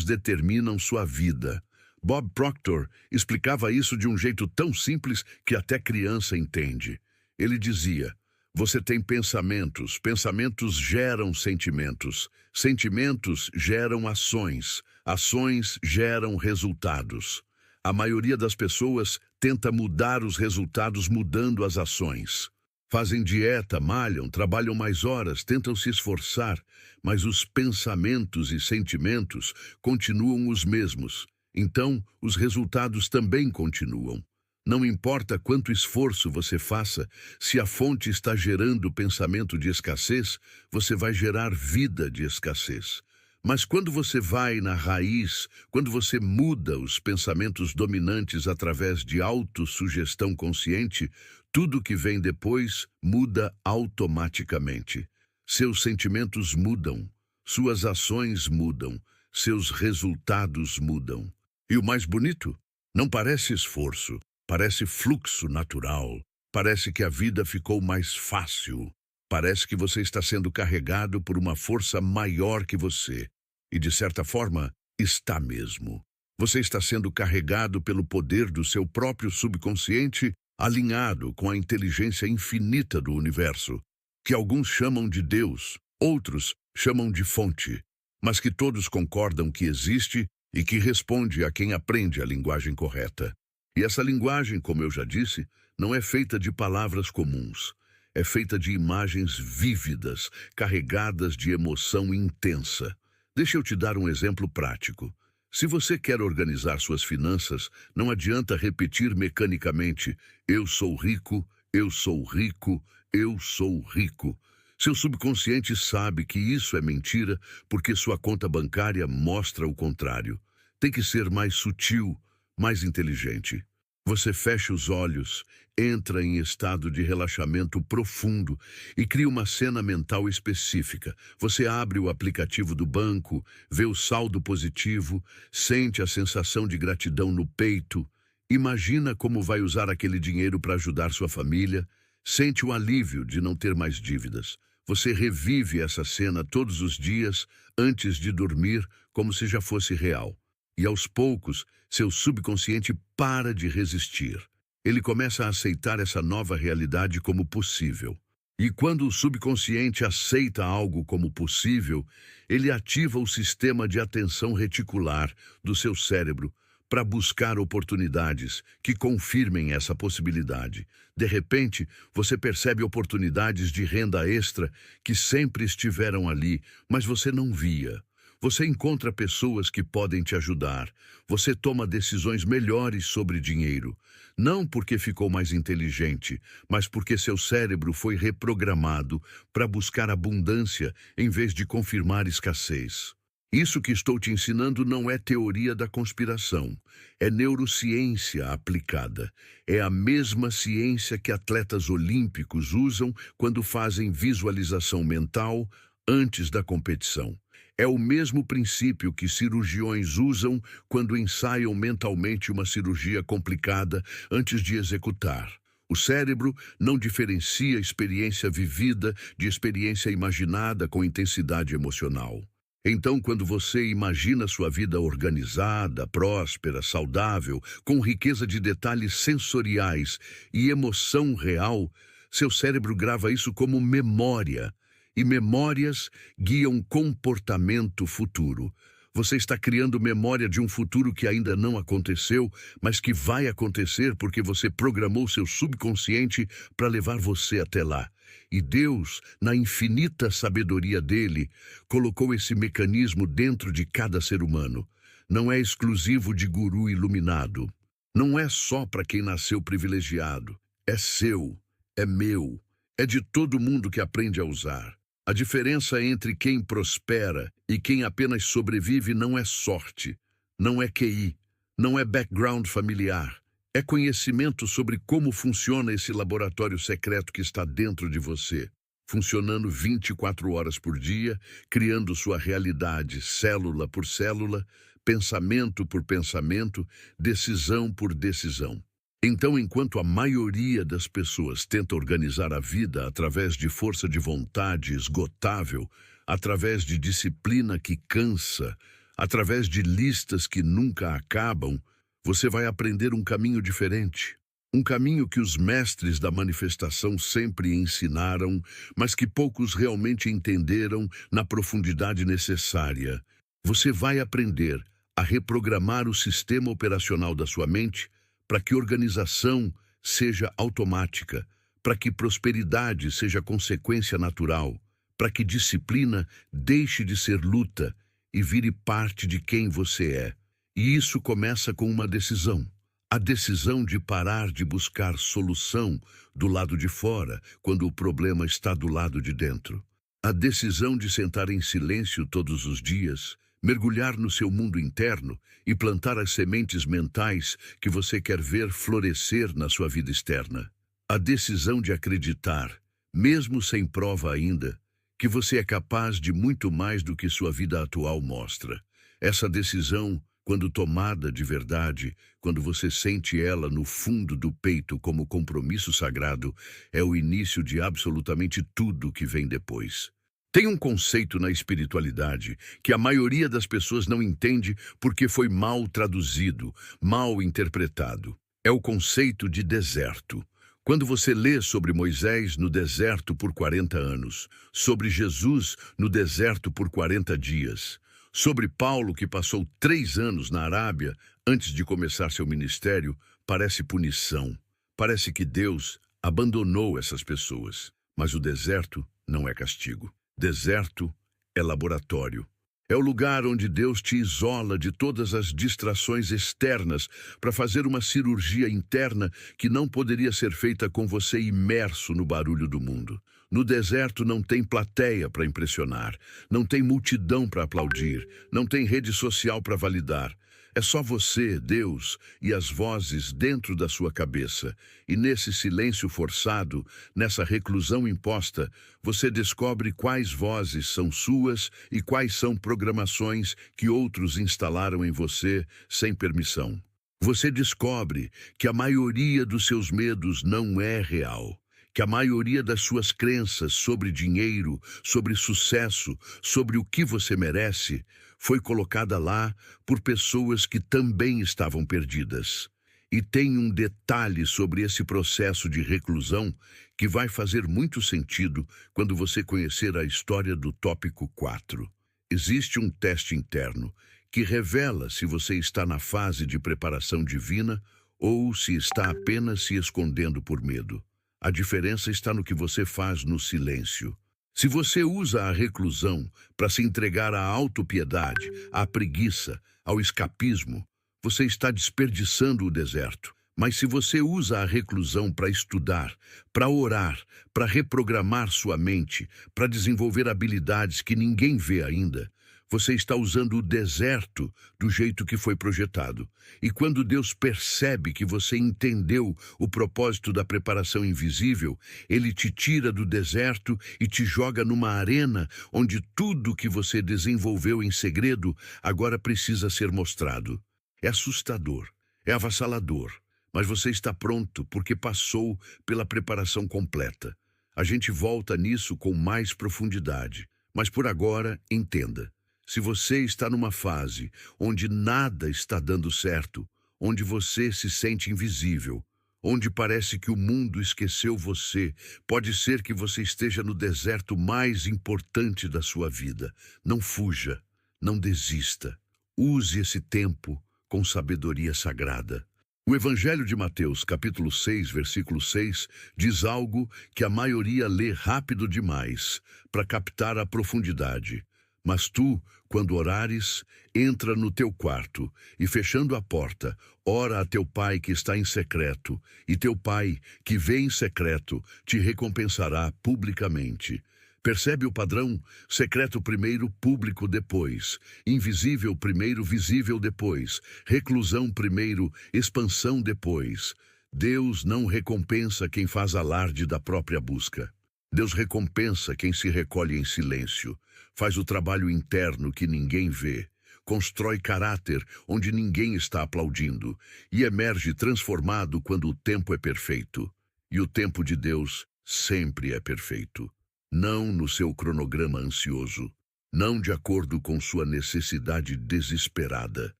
determinam sua vida. Bob Proctor explicava isso de um jeito tão simples que até criança entende. Ele dizia: você tem pensamentos, pensamentos geram sentimentos, sentimentos geram ações, ações geram resultados. A maioria das pessoas tenta mudar os resultados mudando as ações. Fazem dieta, malham, trabalham mais horas, tentam se esforçar, mas os pensamentos e sentimentos continuam os mesmos. Então, os resultados também continuam. Não importa quanto esforço você faça, se a fonte está gerando pensamento de escassez, você vai gerar vida de escassez. Mas quando você vai na raiz, quando você muda os pensamentos dominantes através de autossugestão consciente, tudo que vem depois muda automaticamente. Seus sentimentos mudam, suas ações mudam, seus resultados mudam. E o mais bonito? Não parece esforço, parece fluxo natural. Parece que a vida ficou mais fácil. Parece que você está sendo carregado por uma força maior que você. E, de certa forma, está mesmo. Você está sendo carregado pelo poder do seu próprio subconsciente, alinhado com a inteligência infinita do universo, que alguns chamam de Deus, outros chamam de fonte. mas que todos concordam que existe e que responde a quem aprende a linguagem correta. E essa linguagem, como eu já disse, não é feita de palavras comuns. É feita de imagens vívidas, carregadas de emoção intensa. Deixa eu te dar um exemplo prático. Se você quer organizar suas finanças, não adianta repetir mecanicamente: eu sou rico, eu sou rico, eu sou rico. Seu subconsciente sabe que isso é mentira porque sua conta bancária mostra o contrário. Tem que ser mais sutil, mais inteligente. Você fecha os olhos, entra em estado de relaxamento profundo e cria uma cena mental específica. Você abre o aplicativo do banco, vê o saldo positivo, sente a sensação de gratidão no peito, imagina como vai usar aquele dinheiro para ajudar sua família, sente o alívio de não ter mais dívidas. Você revive essa cena todos os dias antes de dormir, como se já fosse real. E aos poucos, seu subconsciente para de resistir. Ele começa a aceitar essa nova realidade como possível. E quando o subconsciente aceita algo como possível, ele ativa o sistema de atenção reticular do seu cérebro para buscar oportunidades que confirmem essa possibilidade. De repente, você percebe oportunidades de renda extra que sempre estiveram ali, mas você não via. Você encontra pessoas que podem te ajudar. Você toma decisões melhores sobre dinheiro. Não porque ficou mais inteligente, mas porque seu cérebro foi reprogramado para buscar abundância em vez de confirmar escassez. Isso que estou te ensinando não é teoria da conspiração. É neurociência aplicada. É a mesma ciência que atletas olímpicos usam quando fazem visualização mental antes da competição. É o mesmo princípio que cirurgiões usam quando ensaiam mentalmente uma cirurgia complicada antes de executar. O cérebro não diferencia experiência vivida de experiência imaginada com intensidade emocional. Então, quando você imagina sua vida organizada, próspera, saudável, com riqueza de detalhes sensoriais e emoção real, seu cérebro grava isso como memória. E memórias guiam comportamento futuro. Você está criando memória de um futuro que ainda não aconteceu, mas que vai acontecer porque você programou seu subconsciente para levar você até lá. E Deus, na infinita sabedoria dele, colocou esse mecanismo dentro de cada ser humano. Não é exclusivo de guru iluminado. Não é só para quem nasceu privilegiado. É seu, é meu, é de todo mundo que aprende a usar. A diferença entre quem prospera e quem apenas sobrevive não é sorte, não é QI, não é background familiar. É conhecimento sobre como funciona esse laboratório secreto que está dentro de você, funcionando 24 horas por dia, criando sua realidade célula por célula, pensamento por pensamento, decisão por decisão. Então, enquanto a maioria das pessoas tenta organizar a vida através de força de vontade esgotável, através de disciplina que cansa, através de listas que nunca acabam, você vai aprender um caminho diferente. Um caminho que os mestres da manifestação sempre ensinaram, mas que poucos realmente entenderam na profundidade necessária. Você vai aprender a reprogramar o sistema operacional da sua mente para que organização seja automática, para que prosperidade seja consequência natural, para que disciplina deixe de ser luta e vire parte de quem você é. E isso começa com uma decisão. A decisão de parar de buscar solução do lado de fora, quando o problema está do lado de dentro. A decisão de sentar em silêncio todos os dias, mergulhar no seu mundo interno e plantar as sementes mentais que você quer ver florescer na sua vida externa. A decisão de acreditar, mesmo sem prova ainda, que você é capaz de muito mais do que sua vida atual mostra. Essa decisão, quando tomada de verdade, quando você sente ela no fundo do peito como compromisso sagrado, é o início de absolutamente tudo que vem depois. Tem um conceito na espiritualidade que a maioria das pessoas não entende porque foi mal traduzido, mal interpretado. É o conceito de deserto. Quando você lê sobre Moisés no deserto por 40 anos, sobre Jesus no deserto por 40 dias, Sobre Paulo, que passou 3 anos na Arábia antes de começar seu ministério, parece punição. Parece que Deus abandonou essas pessoas. Mas o deserto não é castigo. Deserto é laboratório. É o lugar onde Deus te isola de todas as distrações externas para fazer uma cirurgia interna que não poderia ser feita com você imerso no barulho do mundo. No deserto não tem plateia para impressionar, não tem multidão para aplaudir, não tem rede social para validar. É só você, Deus, e as vozes dentro da sua cabeça. E nesse silêncio forçado, nessa reclusão imposta, você descobre quais vozes são suas e quais são programações que outros instalaram em você sem permissão. Você descobre que a maioria dos seus medos não é real. Que a maioria das suas crenças sobre dinheiro, sobre sucesso, sobre o que você merece, foi colocada lá por pessoas que também estavam perdidas. E tem um detalhe sobre esse processo de reclusão que vai fazer muito sentido quando você conhecer a história do tópico 4. Existe um teste interno que revela se você está na fase de preparação divina ou se está apenas se escondendo por medo. A diferença está no que você faz no silêncio. Se você usa a reclusão para se entregar à autopiedade, à preguiça, ao escapismo, você está desperdiçando o deserto. Mas se você usa a reclusão para estudar, para orar, para reprogramar sua mente, para desenvolver habilidades que ninguém vê ainda, você está usando o deserto do jeito que foi projetado. E quando Deus percebe que você entendeu o propósito da preparação invisível, Ele te tira do deserto e te joga numa arena onde tudo que você desenvolveu em segredo agora precisa ser mostrado. É assustador, é avassalador, mas você está pronto porque passou pela preparação completa. A gente volta nisso com mais profundidade, mas por agora, entenda. Se você está numa fase onde nada está dando certo, onde você se sente invisível, onde parece que o mundo esqueceu você, pode ser que você esteja no deserto mais importante da sua vida. Não fuja, não desista. Use esse tempo com sabedoria sagrada. O Evangelho de Mateus, capítulo 6, versículo 6, diz algo que a maioria lê rápido demais para captar a profundidade. Mas tu, quando orares, entra no teu quarto e, fechando a porta, ora a teu pai que está em secreto, e teu pai, que vê em secreto, te recompensará publicamente. Percebe o padrão? Secreto primeiro, público depois. Invisível primeiro, visível depois. Reclusão primeiro, expansão depois. Deus não recompensa quem faz alarde da própria busca. Deus recompensa quem se recolhe em silêncio, faz o trabalho interno que ninguém vê, constrói caráter onde ninguém está aplaudindo e emerge transformado quando o tempo é perfeito. E o tempo de Deus sempre é perfeito. Não no seu cronograma ansioso, não de acordo com sua necessidade desesperada,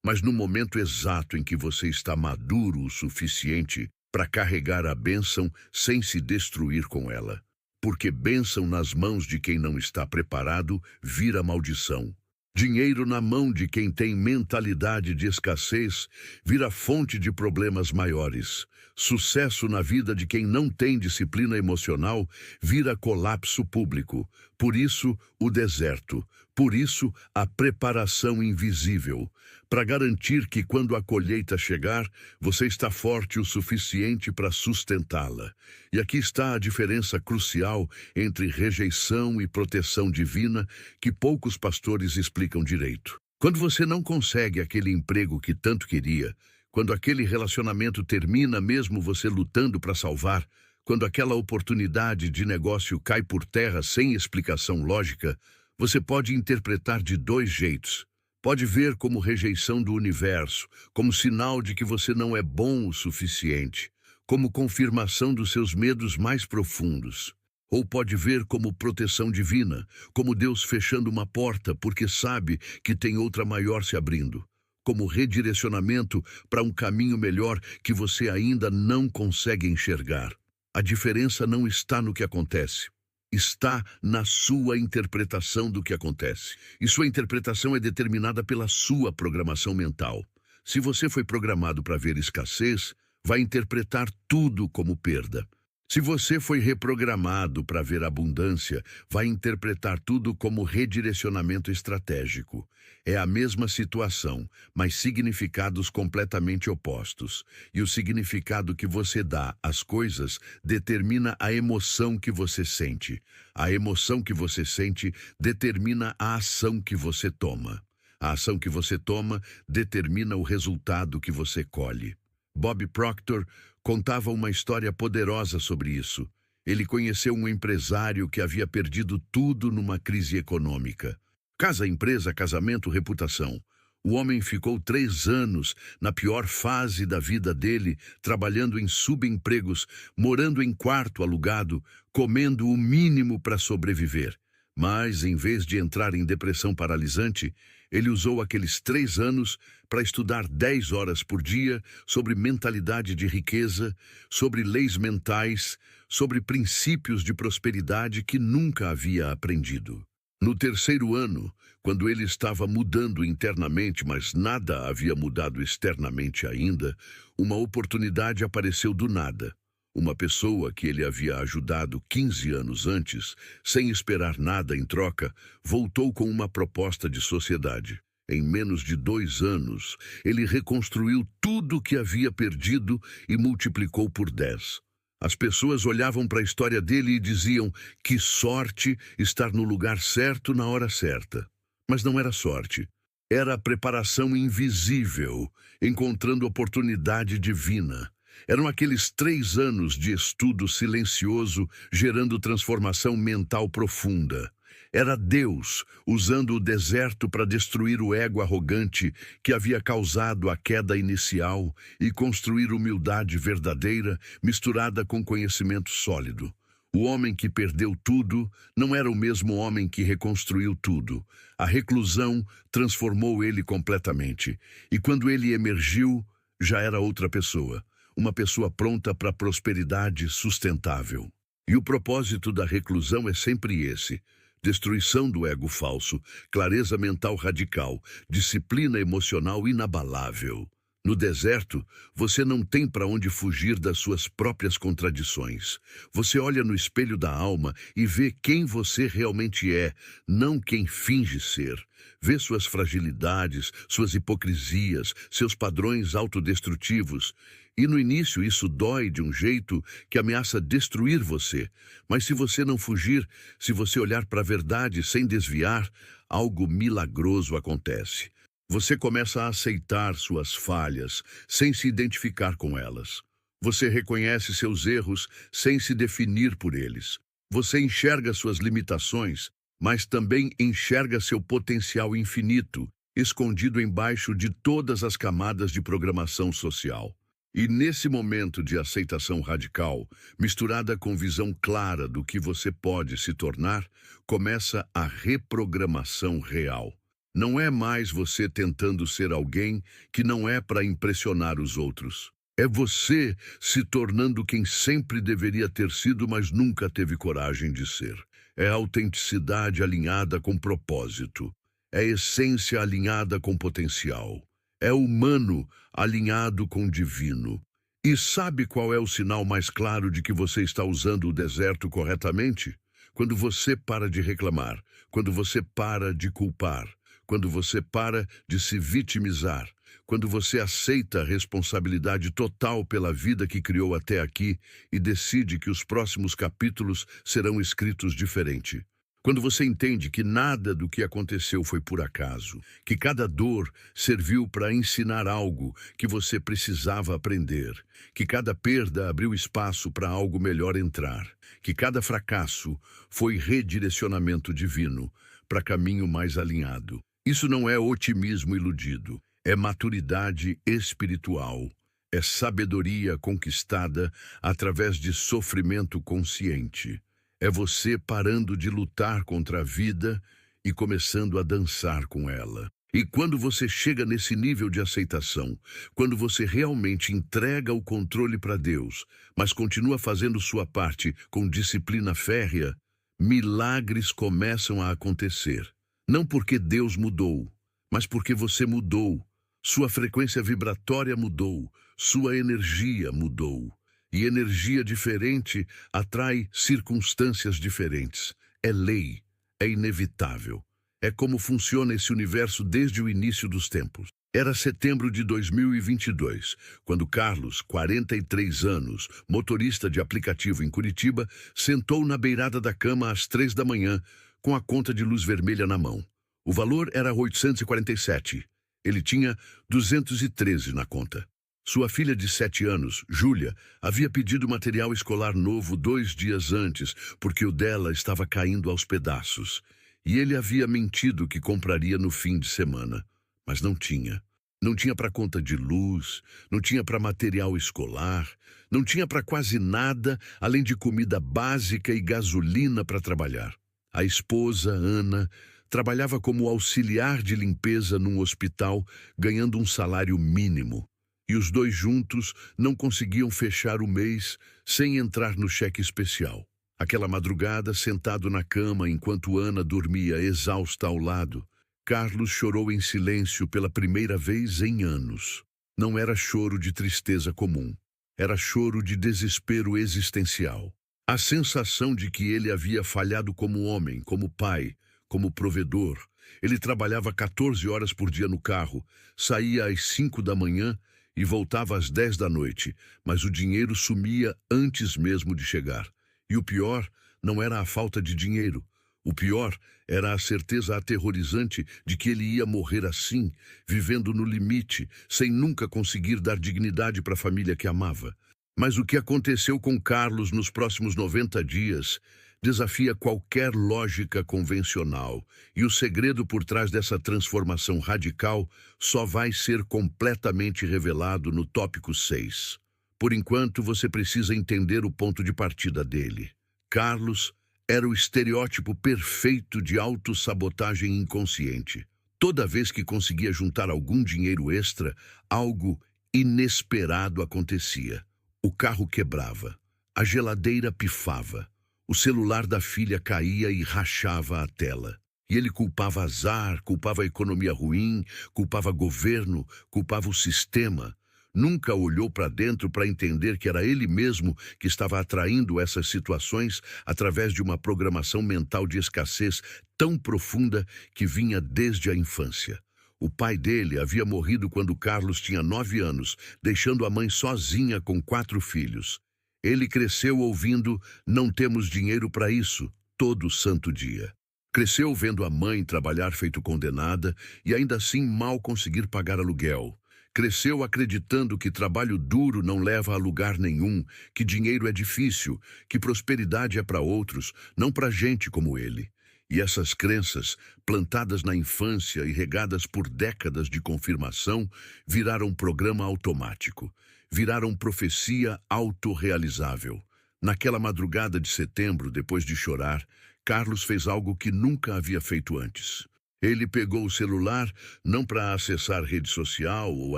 mas no momento exato em que você está maduro o suficiente para carregar a bênção sem se destruir com ela. Porque bênção nas mãos de quem não está preparado vira maldição. Dinheiro na mão de quem tem mentalidade de escassez vira fonte de problemas maiores. Sucesso na vida de quem não tem disciplina emocional vira colapso público. Por isso, o deserto. Por isso, a preparação invisível. Para garantir que quando a colheita chegar, você está forte o suficiente para sustentá-la. E aqui está a diferença crucial entre rejeição e proteção divina que poucos pastores explicam direito. Quando você não consegue aquele emprego que tanto queria, quando aquele relacionamento termina mesmo você lutando para salvar, quando aquela oportunidade de negócio cai por terra sem explicação lógica, você pode interpretar de dois jeitos. Pode ver como rejeição do universo, como sinal de que você não é bom o suficiente, como confirmação dos seus medos mais profundos. Ou pode ver como proteção divina, como Deus fechando uma porta porque sabe que tem outra maior se abrindo, como redirecionamento para um caminho melhor que você ainda não consegue enxergar. A diferença não está no que acontece, está na sua interpretação do que acontece. E sua interpretação é determinada pela sua programação mental. Se você foi programado para ver escassez, vai interpretar tudo como perda. Se você foi reprogramado para ver abundância, vai interpretar tudo como redirecionamento estratégico. É a mesma situação, mas significados completamente opostos. E o significado que você dá às coisas determina a emoção que você sente. A emoção que você sente determina a ação que você toma. A ação que você toma determina o resultado que você colhe. Bob Proctor contava uma história poderosa sobre isso. Ele conheceu um empresário que havia perdido tudo numa crise econômica. Casa, empresa, casamento, reputação. O homem ficou 3 anos na pior fase da vida dele, trabalhando em subempregos, morando em quarto alugado, comendo o mínimo para sobreviver. Mas, em vez de entrar em depressão paralisante, ele usou aqueles 3 anos para estudar 10 horas por dia sobre mentalidade de riqueza, sobre leis mentais, sobre princípios de prosperidade que nunca havia aprendido. No 3º ano, quando ele estava mudando internamente, mas nada havia mudado externamente ainda, uma oportunidade apareceu do nada. Uma pessoa que ele havia ajudado 15 anos antes, sem esperar nada em troca, voltou com uma proposta de sociedade. Em menos de 2 anos, ele reconstruiu tudo o que havia perdido e multiplicou por 10. As pessoas olhavam para a história dele e diziam: que sorte estar no lugar certo na hora certa. Mas não era sorte. Era a preparação invisível, encontrando oportunidade divina. Eram aqueles 3 anos de estudo silencioso, gerando transformação mental profunda. Era Deus usando o deserto para destruir o ego arrogante que havia causado a queda inicial e construir humildade verdadeira misturada com conhecimento sólido. O homem que perdeu tudo não era o mesmo homem que reconstruiu tudo. A reclusão transformou ele completamente. E quando ele emergiu, já era outra pessoa. Uma pessoa pronta para prosperidade sustentável. E o propósito da reclusão é sempre esse: destruição do ego falso, clareza mental radical, disciplina emocional inabalável. No deserto, você não tem para onde fugir das suas próprias contradições. Você olha no espelho da alma e vê quem você realmente é, não quem finge ser. Vê suas fragilidades, suas hipocrisias, seus padrões autodestrutivos. E no início isso dói de um jeito que ameaça destruir você. Mas se você não fugir, se você olhar para a verdade sem desviar, algo milagroso acontece. Você começa a aceitar suas falhas sem se identificar com elas. Você reconhece seus erros sem se definir por eles. Você enxerga suas limitações, mas também enxerga seu potencial infinito, escondido embaixo de todas as camadas de programação social. E nesse momento de aceitação radical, misturada com visão clara do que você pode se tornar, começa a reprogramação real. Não é mais você tentando ser alguém que não é para impressionar os outros. É você se tornando quem sempre deveria ter sido, mas nunca teve coragem de ser. É autenticidade alinhada com propósito. É essência alinhada com potencial. É humano alinhado com divino. E sabe qual é o sinal mais claro de que você está usando o deserto corretamente? Quando você para de reclamar, quando você para de culpar, quando você para de se vitimizar, quando você aceita a responsabilidade total pela vida que criou até aqui e decide que os próximos capítulos serão escritos diferente. Quando você entende que nada do que aconteceu foi por acaso, que cada dor serviu para ensinar algo que você precisava aprender, que cada perda abriu espaço para algo melhor entrar, que cada fracasso foi redirecionamento divino para caminho mais alinhado. Isso não é otimismo iludido, é maturidade espiritual, é sabedoria conquistada através de sofrimento consciente. É você parando de lutar contra a vida e começando a dançar com ela. E quando você chega nesse nível de aceitação, quando você realmente entrega o controle para Deus, mas continua fazendo sua parte com disciplina férrea, Milagres começam a acontecer. Não porque Deus mudou, mas porque você mudou. Sua frequência vibratória mudou, sua energia mudou. E energia diferente atrai circunstâncias diferentes. É lei, é inevitável. É como funciona esse universo desde o início dos tempos. Era setembro de 2022, quando Carlos, 43 anos, motorista de aplicativo em Curitiba, sentou na beirada da cama às 3 da manhã, com a conta de luz vermelha na mão. O valor era 847. Ele tinha 213 na conta. Sua filha de 7 anos, Júlia, havia pedido material escolar novo 2 dias antes, porque o dela estava caindo aos pedaços. E ele havia mentido que compraria no fim de semana. Mas não tinha. Não tinha para conta de luz, não tinha para material escolar, não tinha para quase nada, além de comida básica e gasolina para trabalhar. A esposa, Ana, trabalhava como auxiliar de limpeza num hospital, ganhando um salário mínimo. E os dois juntos não conseguiam fechar o mês sem entrar no cheque especial. Aquela madrugada, sentado na cama enquanto Ana dormia exausta ao lado, Carlos chorou em silêncio pela primeira vez em anos. Não era choro de tristeza comum. Era choro de desespero existencial. A sensação de que ele havia falhado como homem, como pai, como provedor. Ele trabalhava 14 horas por dia no carro, saía às 5 da manhã e voltava às 10 da noite, mas o dinheiro sumia antes mesmo de chegar. E o pior não era a falta de dinheiro. O pior era a certeza aterrorizante de que ele ia morrer assim, vivendo no limite, sem nunca conseguir dar dignidade para a família que amava. Mas o que aconteceu com Carlos nos próximos 90 dias desafia qualquer lógica convencional, e o segredo por trás dessa transformação radical só vai ser completamente revelado no tópico 6. Por enquanto, você precisa entender o ponto de partida dele. Carlos era o estereótipo perfeito de autossabotagem inconsciente. Toda vez que conseguia juntar algum dinheiro extra, algo inesperado acontecia. O carro quebrava, a geladeira pifava, o celular da filha caía e rachava a tela. E ele culpava azar, culpava a economia ruim, culpava governo, culpava o sistema. Nunca olhou para dentro para entender que era ele mesmo que estava atraindo essas situações através de uma programação mental de escassez tão profunda que vinha desde a infância. O pai dele havia morrido quando Carlos tinha 9 anos, deixando a mãe sozinha com 4 filhos. Ele cresceu ouvindo "não temos dinheiro para isso" todo santo dia. Cresceu vendo a mãe trabalhar feito condenada e ainda assim mal conseguir pagar aluguel. Cresceu acreditando que trabalho duro não leva a lugar nenhum, que dinheiro é difícil, que prosperidade é para outros, não para gente como ele. E essas crenças, plantadas na infância e regadas por décadas de confirmação, viraram programa automático, viraram profecia autorrealizável. Naquela madrugada de setembro, depois de chorar, Carlos fez algo que nunca havia feito antes. Ele pegou o celular não para acessar rede social ou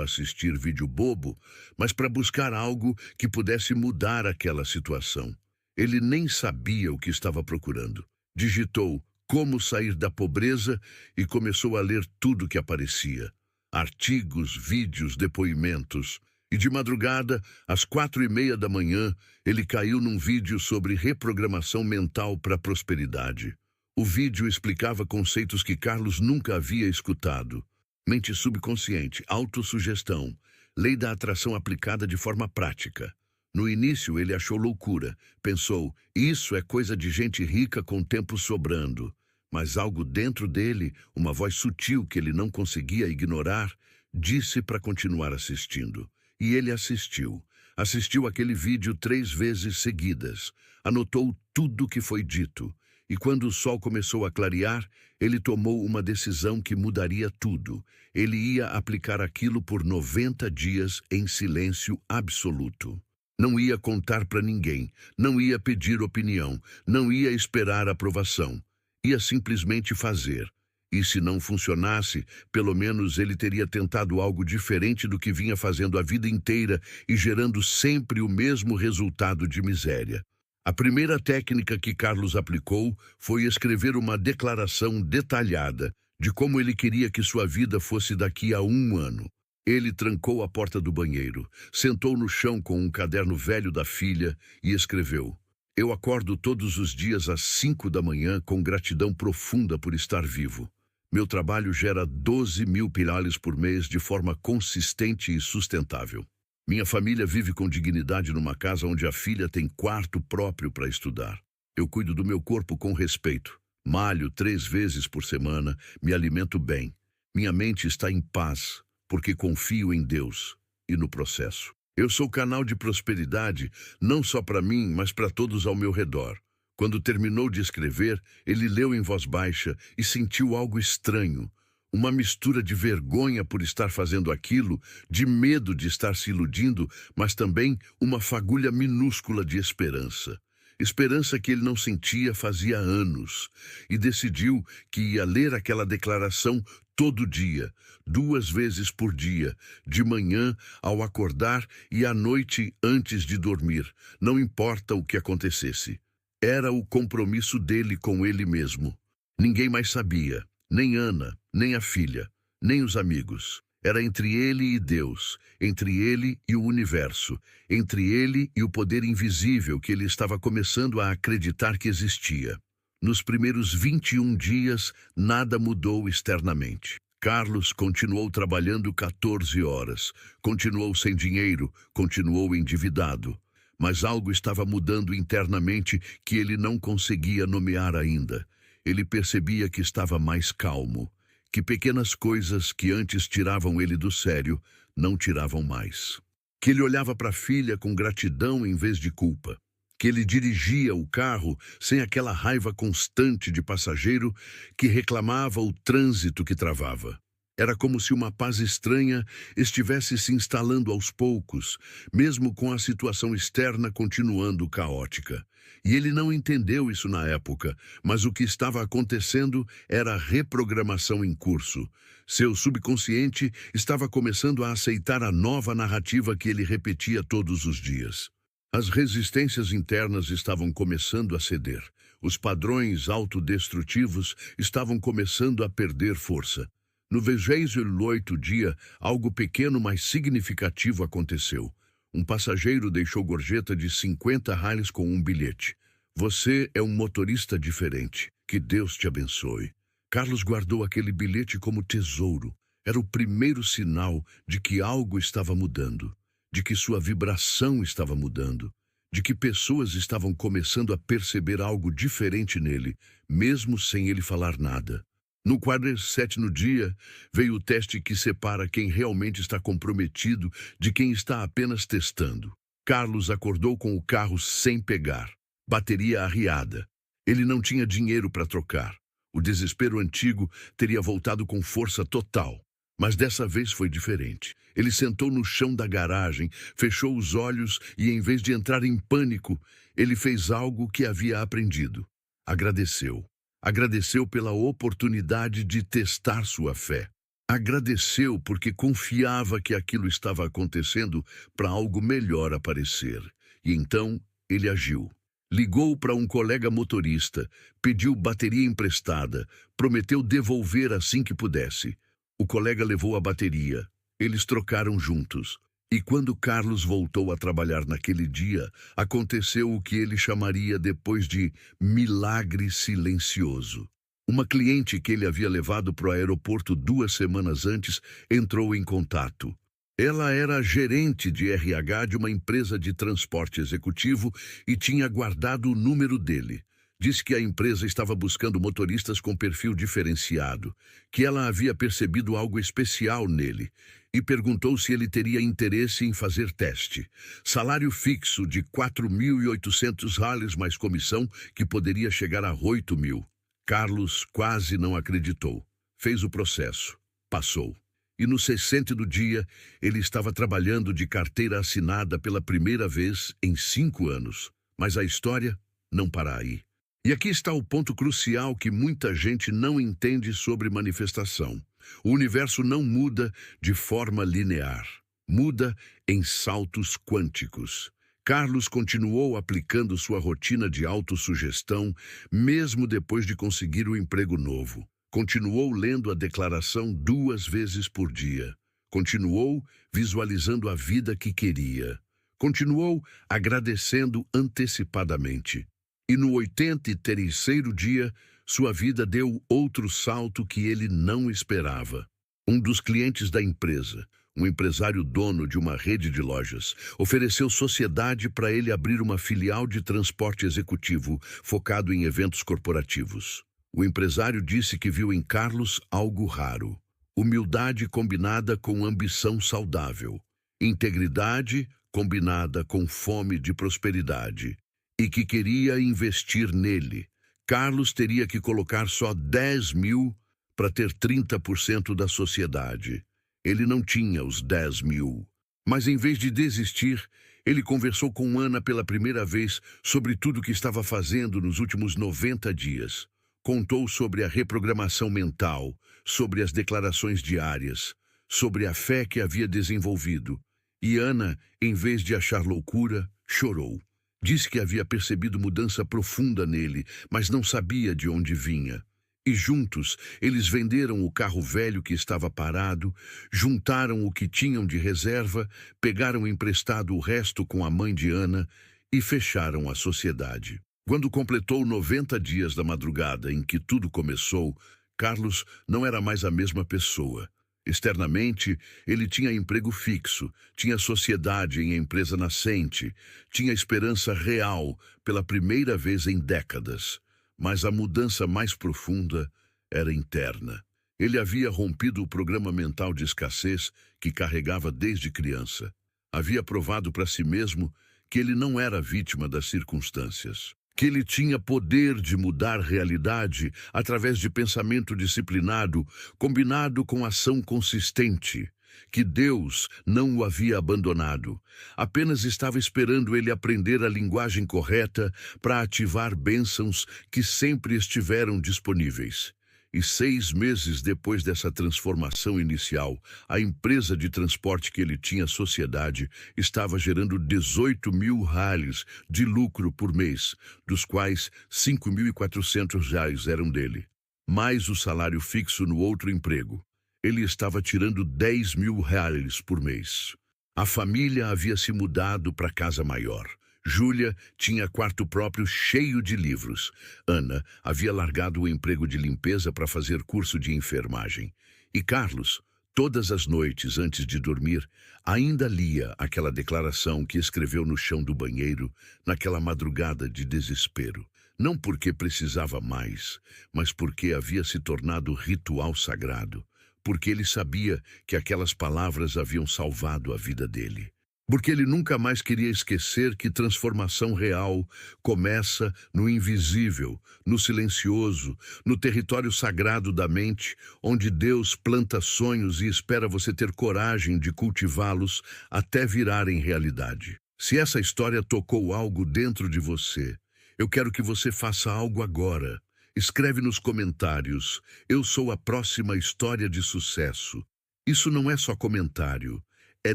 assistir vídeo bobo, mas para buscar algo que pudesse mudar aquela situação. Ele nem sabia o que estava procurando. Digitou "como sair da pobreza" e começou a ler tudo que aparecia. Artigos, vídeos, depoimentos. E de madrugada, às 4:30 da manhã, ele caiu num vídeo sobre reprogramação mental para a prosperidade. O vídeo explicava conceitos que Carlos nunca havia escutado. Mente subconsciente, autossugestão, lei da atração aplicada de forma prática. No início, ele achou loucura. Pensou, isso é coisa de gente rica com tempo sobrando. Mas algo dentro dele, uma voz sutil que ele não conseguia ignorar, disse para continuar assistindo. E ele assistiu. Assistiu aquele vídeo 3 vezes seguidas. Anotou tudo o que foi dito. E quando o sol começou a clarear, ele tomou uma decisão que mudaria tudo. Ele ia aplicar aquilo por 90 dias em silêncio absoluto. Não ia contar para ninguém, não ia pedir opinião, não ia esperar aprovação. Ia simplesmente fazer. E se não funcionasse, pelo menos ele teria tentado algo diferente do que vinha fazendo a vida inteira e gerando sempre o mesmo resultado de miséria. A primeira técnica que Carlos aplicou foi escrever uma declaração detalhada de como ele queria que sua vida fosse daqui a 1 ano. Ele trancou a porta do banheiro, sentou no chão com um caderno velho da filha e escreveu: Eu acordo todos os dias às 5 da manhã com gratidão profunda por estar vivo. Meu trabalho gera 12.000 pilares por mês de forma consistente e sustentável. Minha família vive com dignidade numa casa onde a filha tem quarto próprio para estudar. Eu cuido do meu corpo com respeito. Malho 3 vezes por semana, me alimento bem. Minha mente está em paz, porque confio em Deus e no processo. Eu sou canal de prosperidade, não só para mim, mas para todos ao meu redor. Quando terminou de escrever, ele leu em voz baixa e sentiu algo estranho. Uma mistura de vergonha por estar fazendo aquilo, de medo de estar se iludindo, mas também uma fagulha minúscula de esperança. Esperança que ele não sentia fazia anos, e decidiu que ia ler aquela declaração todo dia, 2 vezes por dia, de manhã ao acordar e à noite antes de dormir, não importa o que acontecesse. Era o compromisso dele com ele mesmo. Ninguém mais sabia, nem Ana, nem a filha, nem os amigos. Era entre ele e Deus, entre ele e o universo, entre ele e o poder invisível que ele estava começando a acreditar que existia. Nos primeiros 21 dias, nada mudou externamente. Carlos continuou trabalhando 14 horas, continuou sem dinheiro, continuou endividado. Mas algo estava mudando internamente que ele não conseguia nomear ainda. Ele percebia que estava mais calmo, que pequenas coisas que antes tiravam ele do sério não tiravam mais. Que ele olhava para a filha com gratidão em vez de culpa. Que ele dirigia o carro sem aquela raiva constante de passageiro que reclamava o trânsito que travava. Era como se uma paz estranha estivesse se instalando aos poucos, mesmo com a situação externa continuando caótica. E ele não entendeu isso na época, mas o que estava acontecendo era a reprogramação em curso. Seu subconsciente estava começando a aceitar a nova narrativa que ele repetia todos os dias. As resistências internas estavam começando a ceder. Os padrões autodestrutivos estavam começando a perder força. No 28º dia, algo pequeno, mas significativo aconteceu. Um passageiro deixou gorjeta de 50 reais com um bilhete. Você é um motorista diferente. Que Deus te abençoe. Carlos guardou aquele bilhete como tesouro. Era o primeiro sinal de que algo estava mudando, de que sua vibração estava mudando, de que pessoas estavam começando a perceber algo diferente nele, mesmo sem ele falar nada. No 47º dia, veio o teste que separa quem realmente está comprometido de quem está apenas testando. Carlos acordou com o carro sem pegar, bateria arriada. Ele não tinha dinheiro para trocar. O desespero antigo teria voltado com força total. Mas dessa vez foi diferente. Ele sentou no chão da garagem, fechou os olhos e, em vez de entrar em pânico, ele fez algo que havia aprendido. Agradeceu. Agradeceu pela oportunidade de testar sua fé. Agradeceu porque confiava que aquilo estava acontecendo para algo melhor aparecer. E então ele agiu. Ligou para um colega motorista, pediu bateria emprestada, prometeu devolver assim que pudesse. O colega levou a bateria. Eles trocaram juntos. E quando Carlos voltou a trabalhar naquele dia, aconteceu o que ele chamaria depois de milagre silencioso. Uma cliente que ele havia levado para o aeroporto 2 semanas antes entrou em contato. Ela era gerente de RH de uma empresa de transporte executivo e tinha guardado o número dele. Disse que a empresa estava buscando motoristas com perfil diferenciado, que ela havia percebido algo especial nele e perguntou se ele teria interesse em fazer teste. Salário fixo de 4.800 reais mais comissão, que poderia chegar a 8.000. Carlos quase não acreditou. Fez o processo. Passou. E no 60º dia, ele estava trabalhando de carteira assinada pela primeira vez em 5 anos. Mas a história não para aí. E aqui está o ponto crucial que muita gente não entende sobre manifestação. O universo não muda de forma linear. Muda em saltos quânticos. Carlos continuou aplicando sua rotina de autossugestão, mesmo depois de conseguir o emprego novo. Continuou lendo a declaração 2 vezes por dia. Continuou visualizando a vida que queria. Continuou agradecendo antecipadamente. E no 83º dia, sua vida deu outro salto que ele não esperava. Um dos clientes da empresa, um empresário dono de uma rede de lojas, ofereceu sociedade para ele abrir uma filial de transporte executivo focado em eventos corporativos. O empresário disse que viu em Carlos algo raro: humildade combinada com ambição saudável, integridade combinada com fome de prosperidade, e que queria investir nele. Carlos teria que colocar só 10 mil para ter 30% da sociedade. Ele não tinha os 10 mil. Mas em vez de desistir, ele conversou com Ana pela primeira vez sobre tudo o que estava fazendo nos últimos 90 dias. Contou sobre a reprogramação mental, sobre as declarações diárias, sobre a fé que havia desenvolvido. E Ana, em vez de achar loucura, chorou. Disse que havia percebido mudança profunda nele, mas não sabia de onde vinha. E juntos, eles venderam o carro velho que estava parado, juntaram o que tinham de reserva, pegaram emprestado o resto com a mãe de Ana e fecharam a sociedade. Quando completou 90 dias da madrugada em que tudo começou, Carlos não era mais a mesma pessoa. Externamente, ele tinha emprego fixo, tinha sociedade em empresa nascente, tinha esperança real pela primeira vez em décadas. Mas a mudança mais profunda era interna. Ele havia rompido o programa mental de escassez que carregava desde criança. Havia provado para si mesmo que ele não era vítima das circunstâncias, que ele tinha poder de mudar realidade através de pensamento disciplinado, combinado com ação consistente, que Deus não o havia abandonado, apenas estava esperando ele aprender a linguagem correta para ativar bênçãos que sempre estiveram disponíveis. E 6 meses depois dessa transformação inicial, a empresa de transporte que ele tinha sociedade estava gerando 18 mil reais de lucro por mês, dos quais 5.400 reais eram dele, mais o salário fixo no outro emprego. Ele estava tirando 10 mil reais por mês. A família havia se mudado para casa maior. Júlia tinha quarto próprio cheio de livros. Ana havia largado o emprego de limpeza para fazer curso de enfermagem. E Carlos, todas as noites antes de dormir, ainda lia aquela declaração que escreveu no chão do banheiro naquela madrugada de desespero. Não porque precisava mais, mas porque havia se tornado ritual sagrado. Porque ele sabia que aquelas palavras haviam salvado a vida dele. Porque ele nunca mais queria esquecer que transformação real começa no invisível, no silencioso, no território sagrado da mente, onde Deus planta sonhos e espera você ter coragem de cultivá-los até virarem realidade. Se essa história tocou algo dentro de você, eu quero que você faça algo agora. Escreve nos comentários: eu sou a próxima história de sucesso. Isso não é só comentário, é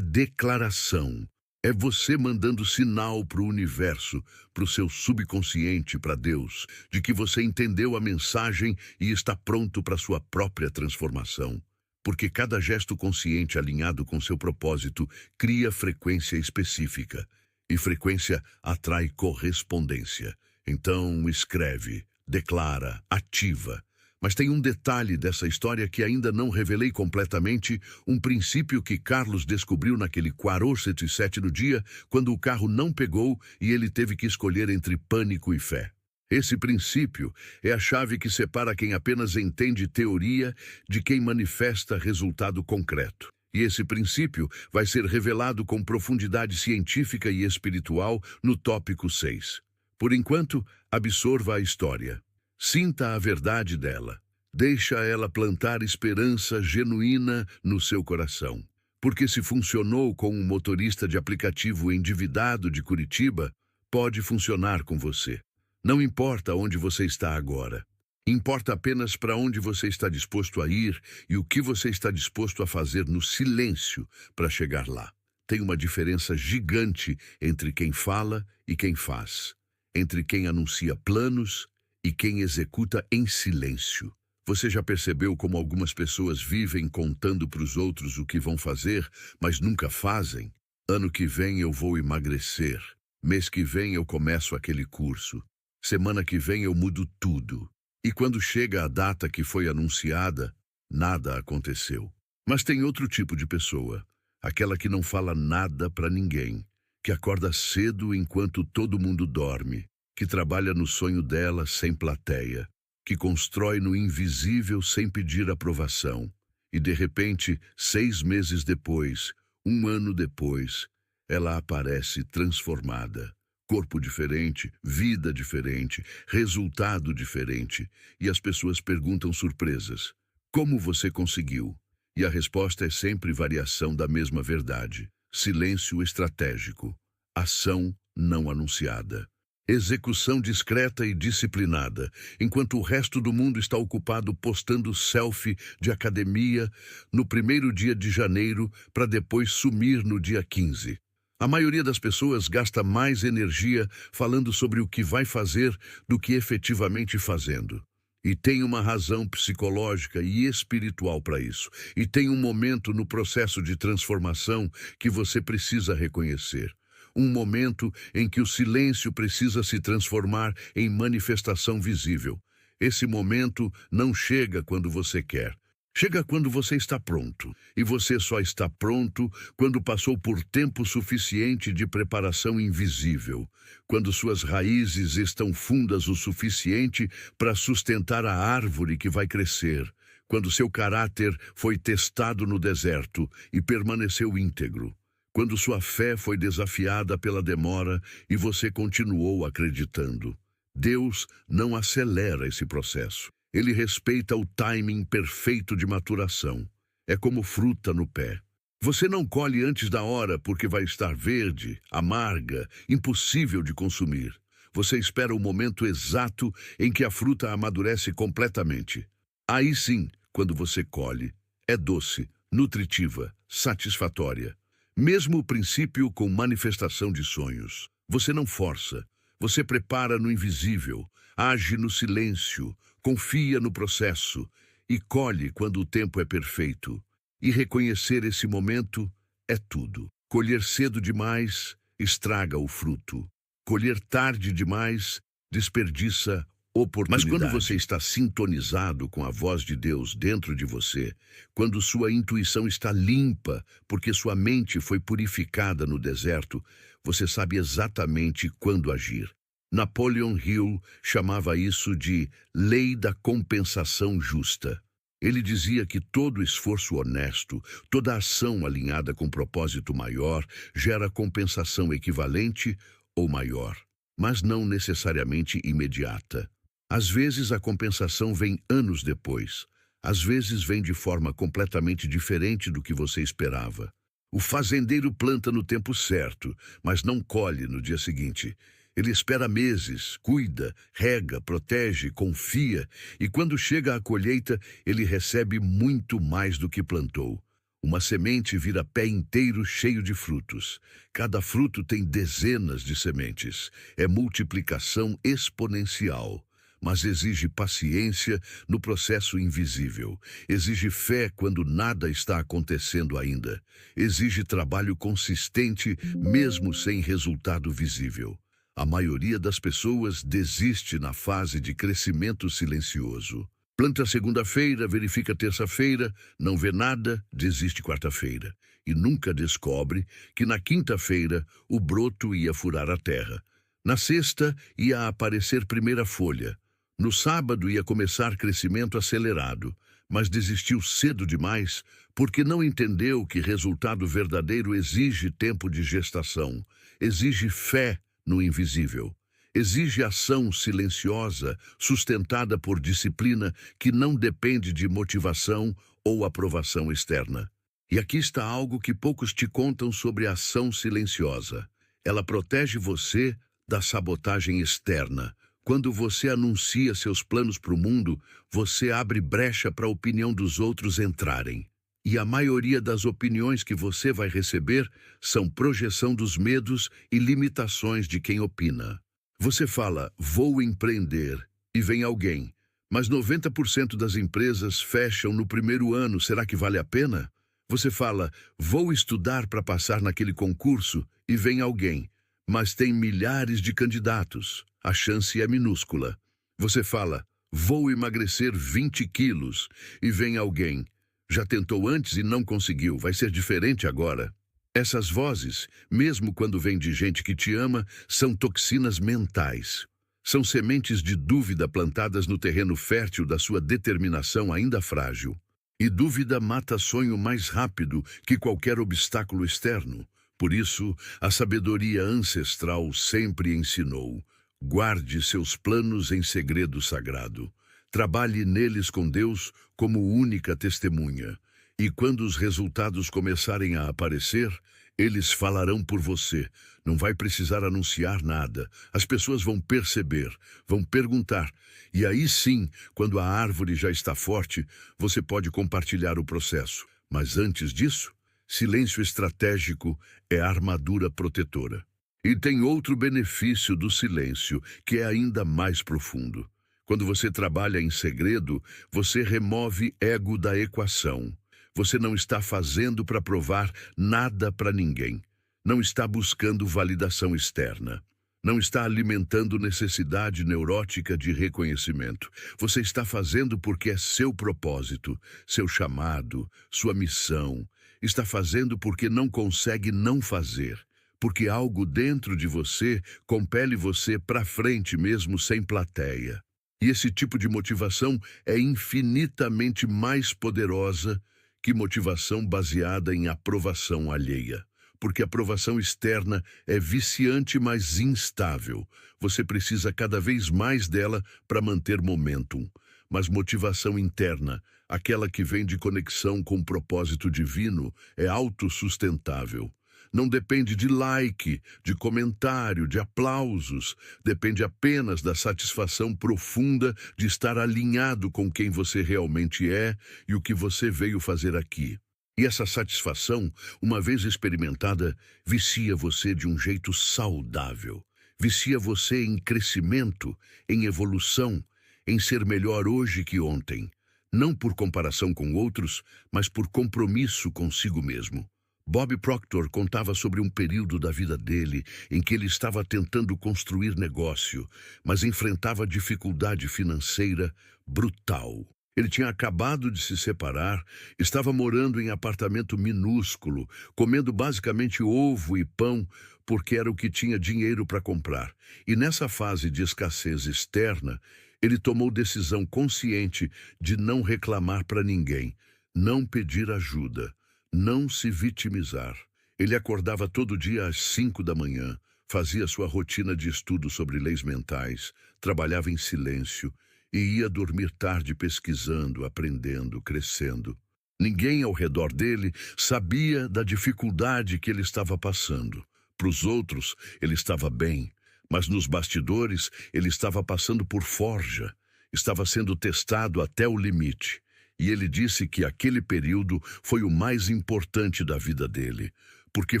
declaração. É você mandando sinal para o universo, para o seu subconsciente, para Deus, de que você entendeu a mensagem e está pronto para a sua própria transformação. Porque cada gesto consciente alinhado com seu propósito cria frequência específica. E frequência atrai correspondência. Então escreve, declara, ativa. Mas tem um detalhe dessa história que ainda não revelei completamente, um princípio que Carlos descobriu naquele 47º dia, quando o carro não pegou e ele teve que escolher entre pânico e fé. Esse princípio é a chave que separa quem apenas entende teoria de quem manifesta resultado concreto. E esse princípio vai ser revelado com profundidade científica e espiritual no tópico 6. Por enquanto, absorva a história. Sinta a verdade dela. Deixa ela plantar esperança genuína no seu coração. Porque se funcionou com um motorista de aplicativo endividado de Curitiba, pode funcionar com você. Não importa onde você está agora. Importa apenas para onde você está disposto a ir e o que você está disposto a fazer no silêncio para chegar lá. Tem uma diferença gigante entre quem fala e quem faz, entre quem anuncia planos e quem executa em silêncio. Você já percebeu como algumas pessoas vivem contando para os outros o que vão fazer, mas nunca fazem? Ano que vem eu vou emagrecer. Mês que vem eu começo aquele curso. Semana que vem eu mudo tudo. E quando chega a data que foi anunciada, nada aconteceu. Mas tem outro tipo de pessoa, aquela que não fala nada para ninguém, que acorda cedo enquanto todo mundo dorme, que trabalha no sonho dela sem plateia, que constrói no invisível sem pedir aprovação. E de repente, 6 meses depois, 1 ano depois, ela aparece transformada. Corpo diferente, vida diferente, resultado diferente. E as pessoas perguntam surpresas: como você conseguiu? E a resposta é sempre variação da mesma verdade. Silêncio estratégico. Ação não anunciada. Execução discreta e disciplinada, enquanto o resto do mundo está ocupado postando selfie de academia no primeiro dia de janeiro para depois sumir no dia 15. A maioria das pessoas gasta mais energia falando sobre o que vai fazer do que efetivamente fazendo. E tem uma razão psicológica e espiritual para isso. E tem um momento no processo de transformação que você precisa reconhecer. Um momento em que o silêncio precisa se transformar em manifestação visível. Esse momento não chega quando você quer. Chega quando você está pronto. E você só está pronto quando passou por tempo suficiente de preparação invisível. Quando suas raízes estão fundas o suficiente para sustentar a árvore que vai crescer. Quando seu caráter foi testado no deserto e permaneceu íntegro. Quando sua fé foi desafiada pela demora e você continuou acreditando. Deus não acelera esse processo. Ele respeita o timing perfeito de maturação. É como fruta no pé. Você não colhe antes da hora porque vai estar verde, amarga, impossível de consumir. Você espera o momento exato em que a fruta amadurece completamente. Aí sim, quando você colhe, é doce, nutritiva, satisfatória. Mesmo o princípio com manifestação de sonhos. Você não força, você prepara no invisível, age no silêncio, confia no processo e colhe quando o tempo é perfeito. E reconhecer esse momento é tudo. Colher cedo demais estraga o fruto. Colher tarde demais desperdiça oportunidade. Mas quando você está sintonizado com a voz de Deus dentro de você, quando sua intuição está limpa, porque sua mente foi purificada no deserto, você sabe exatamente quando agir. Napoleon Hill chamava isso de lei da compensação justa. Ele dizia que todo esforço honesto, toda ação alinhada com propósito maior, gera compensação equivalente ou maior, mas não necessariamente imediata. Às vezes a compensação vem anos depois, às vezes vem de forma completamente diferente do que você esperava. O fazendeiro planta no tempo certo, mas não colhe no dia seguinte. Ele espera meses, cuida, rega, protege, confia, e quando chega a colheita, ele recebe muito mais do que plantou. Uma semente vira pé inteiro cheio de frutos. Cada fruto tem dezenas de sementes. É multiplicação exponencial. Mas exige paciência no processo invisível. Exige fé quando nada está acontecendo ainda. Exige trabalho consistente, mesmo sem resultado visível. A maioria das pessoas desiste na fase de crescimento silencioso. Planta segunda-feira, verifica terça-feira, não vê nada, desiste quarta-feira. E nunca descobre que na quinta-feira o broto ia furar a terra. Na sexta ia aparecer primeira folha. No sábado ia começar crescimento acelerado, mas desistiu cedo demais porque não entendeu que resultado verdadeiro exige tempo de gestação, exige fé no invisível, exige ação silenciosa, sustentada por disciplina que não depende de motivação ou aprovação externa. E aqui está algo que poucos te contam sobre a ação silenciosa. Ela protege você da sabotagem externa. Quando você anuncia seus planos para o mundo, você abre brecha para a opinião dos outros entrarem. E a maioria das opiniões que você vai receber são projeção dos medos e limitações de quem opina. Você fala, vou empreender, e vem alguém. Mas 90% das empresas fecham no primeiro ano, será que vale a pena? Você fala, vou estudar para passar naquele concurso, e vem alguém. Mas tem milhares de candidatos, a chance é minúscula. Você fala, vou emagrecer 20 quilos, e vem alguém. Já tentou antes e não conseguiu, vai ser diferente agora. Essas vozes, mesmo quando vêm de gente que te ama, são toxinas mentais. São sementes de dúvida plantadas no terreno fértil da sua determinação ainda frágil. E dúvida mata sonho mais rápido que qualquer obstáculo externo. Por isso, a sabedoria ancestral sempre ensinou: guarde seus planos em segredo sagrado. Trabalhe neles com Deus como única testemunha. E quando os resultados começarem a aparecer, eles falarão por você. Não vai precisar anunciar nada. As pessoas vão perceber, vão perguntar. E aí sim, quando a árvore já está forte, você pode compartilhar o processo. Mas antes disso, silêncio estratégico é armadura protetora. E tem outro benefício do silêncio, que é ainda mais profundo. Quando você trabalha em segredo, você remove ego da equação. Você não está fazendo para provar nada para ninguém. Não está buscando validação externa. Não está alimentando necessidade neurótica de reconhecimento. Você está fazendo porque é seu propósito, seu chamado, sua missão. Está fazendo porque não consegue não fazer. Porque algo dentro de você compele você para frente mesmo sem plateia. E esse tipo de motivação é infinitamente mais poderosa que motivação baseada em aprovação alheia. Porque a aprovação externa é viciante, mas instável. Você precisa cada vez mais dela para manter momentum. Mas motivação interna, aquela que vem de conexão com o propósito divino, é autossustentável. Não depende de like, de comentário, de aplausos. Depende apenas da satisfação profunda de estar alinhado com quem você realmente é e o que você veio fazer aqui. E essa satisfação, uma vez experimentada, vicia você de um jeito saudável. Vicia você em crescimento, em evolução, em ser melhor hoje que ontem. Não por comparação com outros, mas por compromisso consigo mesmo. Bob Proctor contava sobre um período da vida dele em que ele estava tentando construir negócio, mas enfrentava dificuldade financeira brutal. Ele tinha acabado de se separar, estava morando em apartamento minúsculo, comendo basicamente ovo e pão, porque era o que tinha dinheiro para comprar. E nessa fase de escassez externa, ele tomou decisão consciente de não reclamar para ninguém, não pedir ajuda. Não se vitimizar. Ele acordava todo dia às 5 da manhã, fazia sua rotina de estudo sobre leis mentais, trabalhava em silêncio e ia dormir tarde pesquisando, aprendendo, crescendo. Ninguém ao redor dele sabia da dificuldade que ele estava passando. Para os outros, ele estava bem, mas nos bastidores ele estava passando por forja, estava sendo testado até o limite. E ele disse que aquele período foi o mais importante da vida dele, porque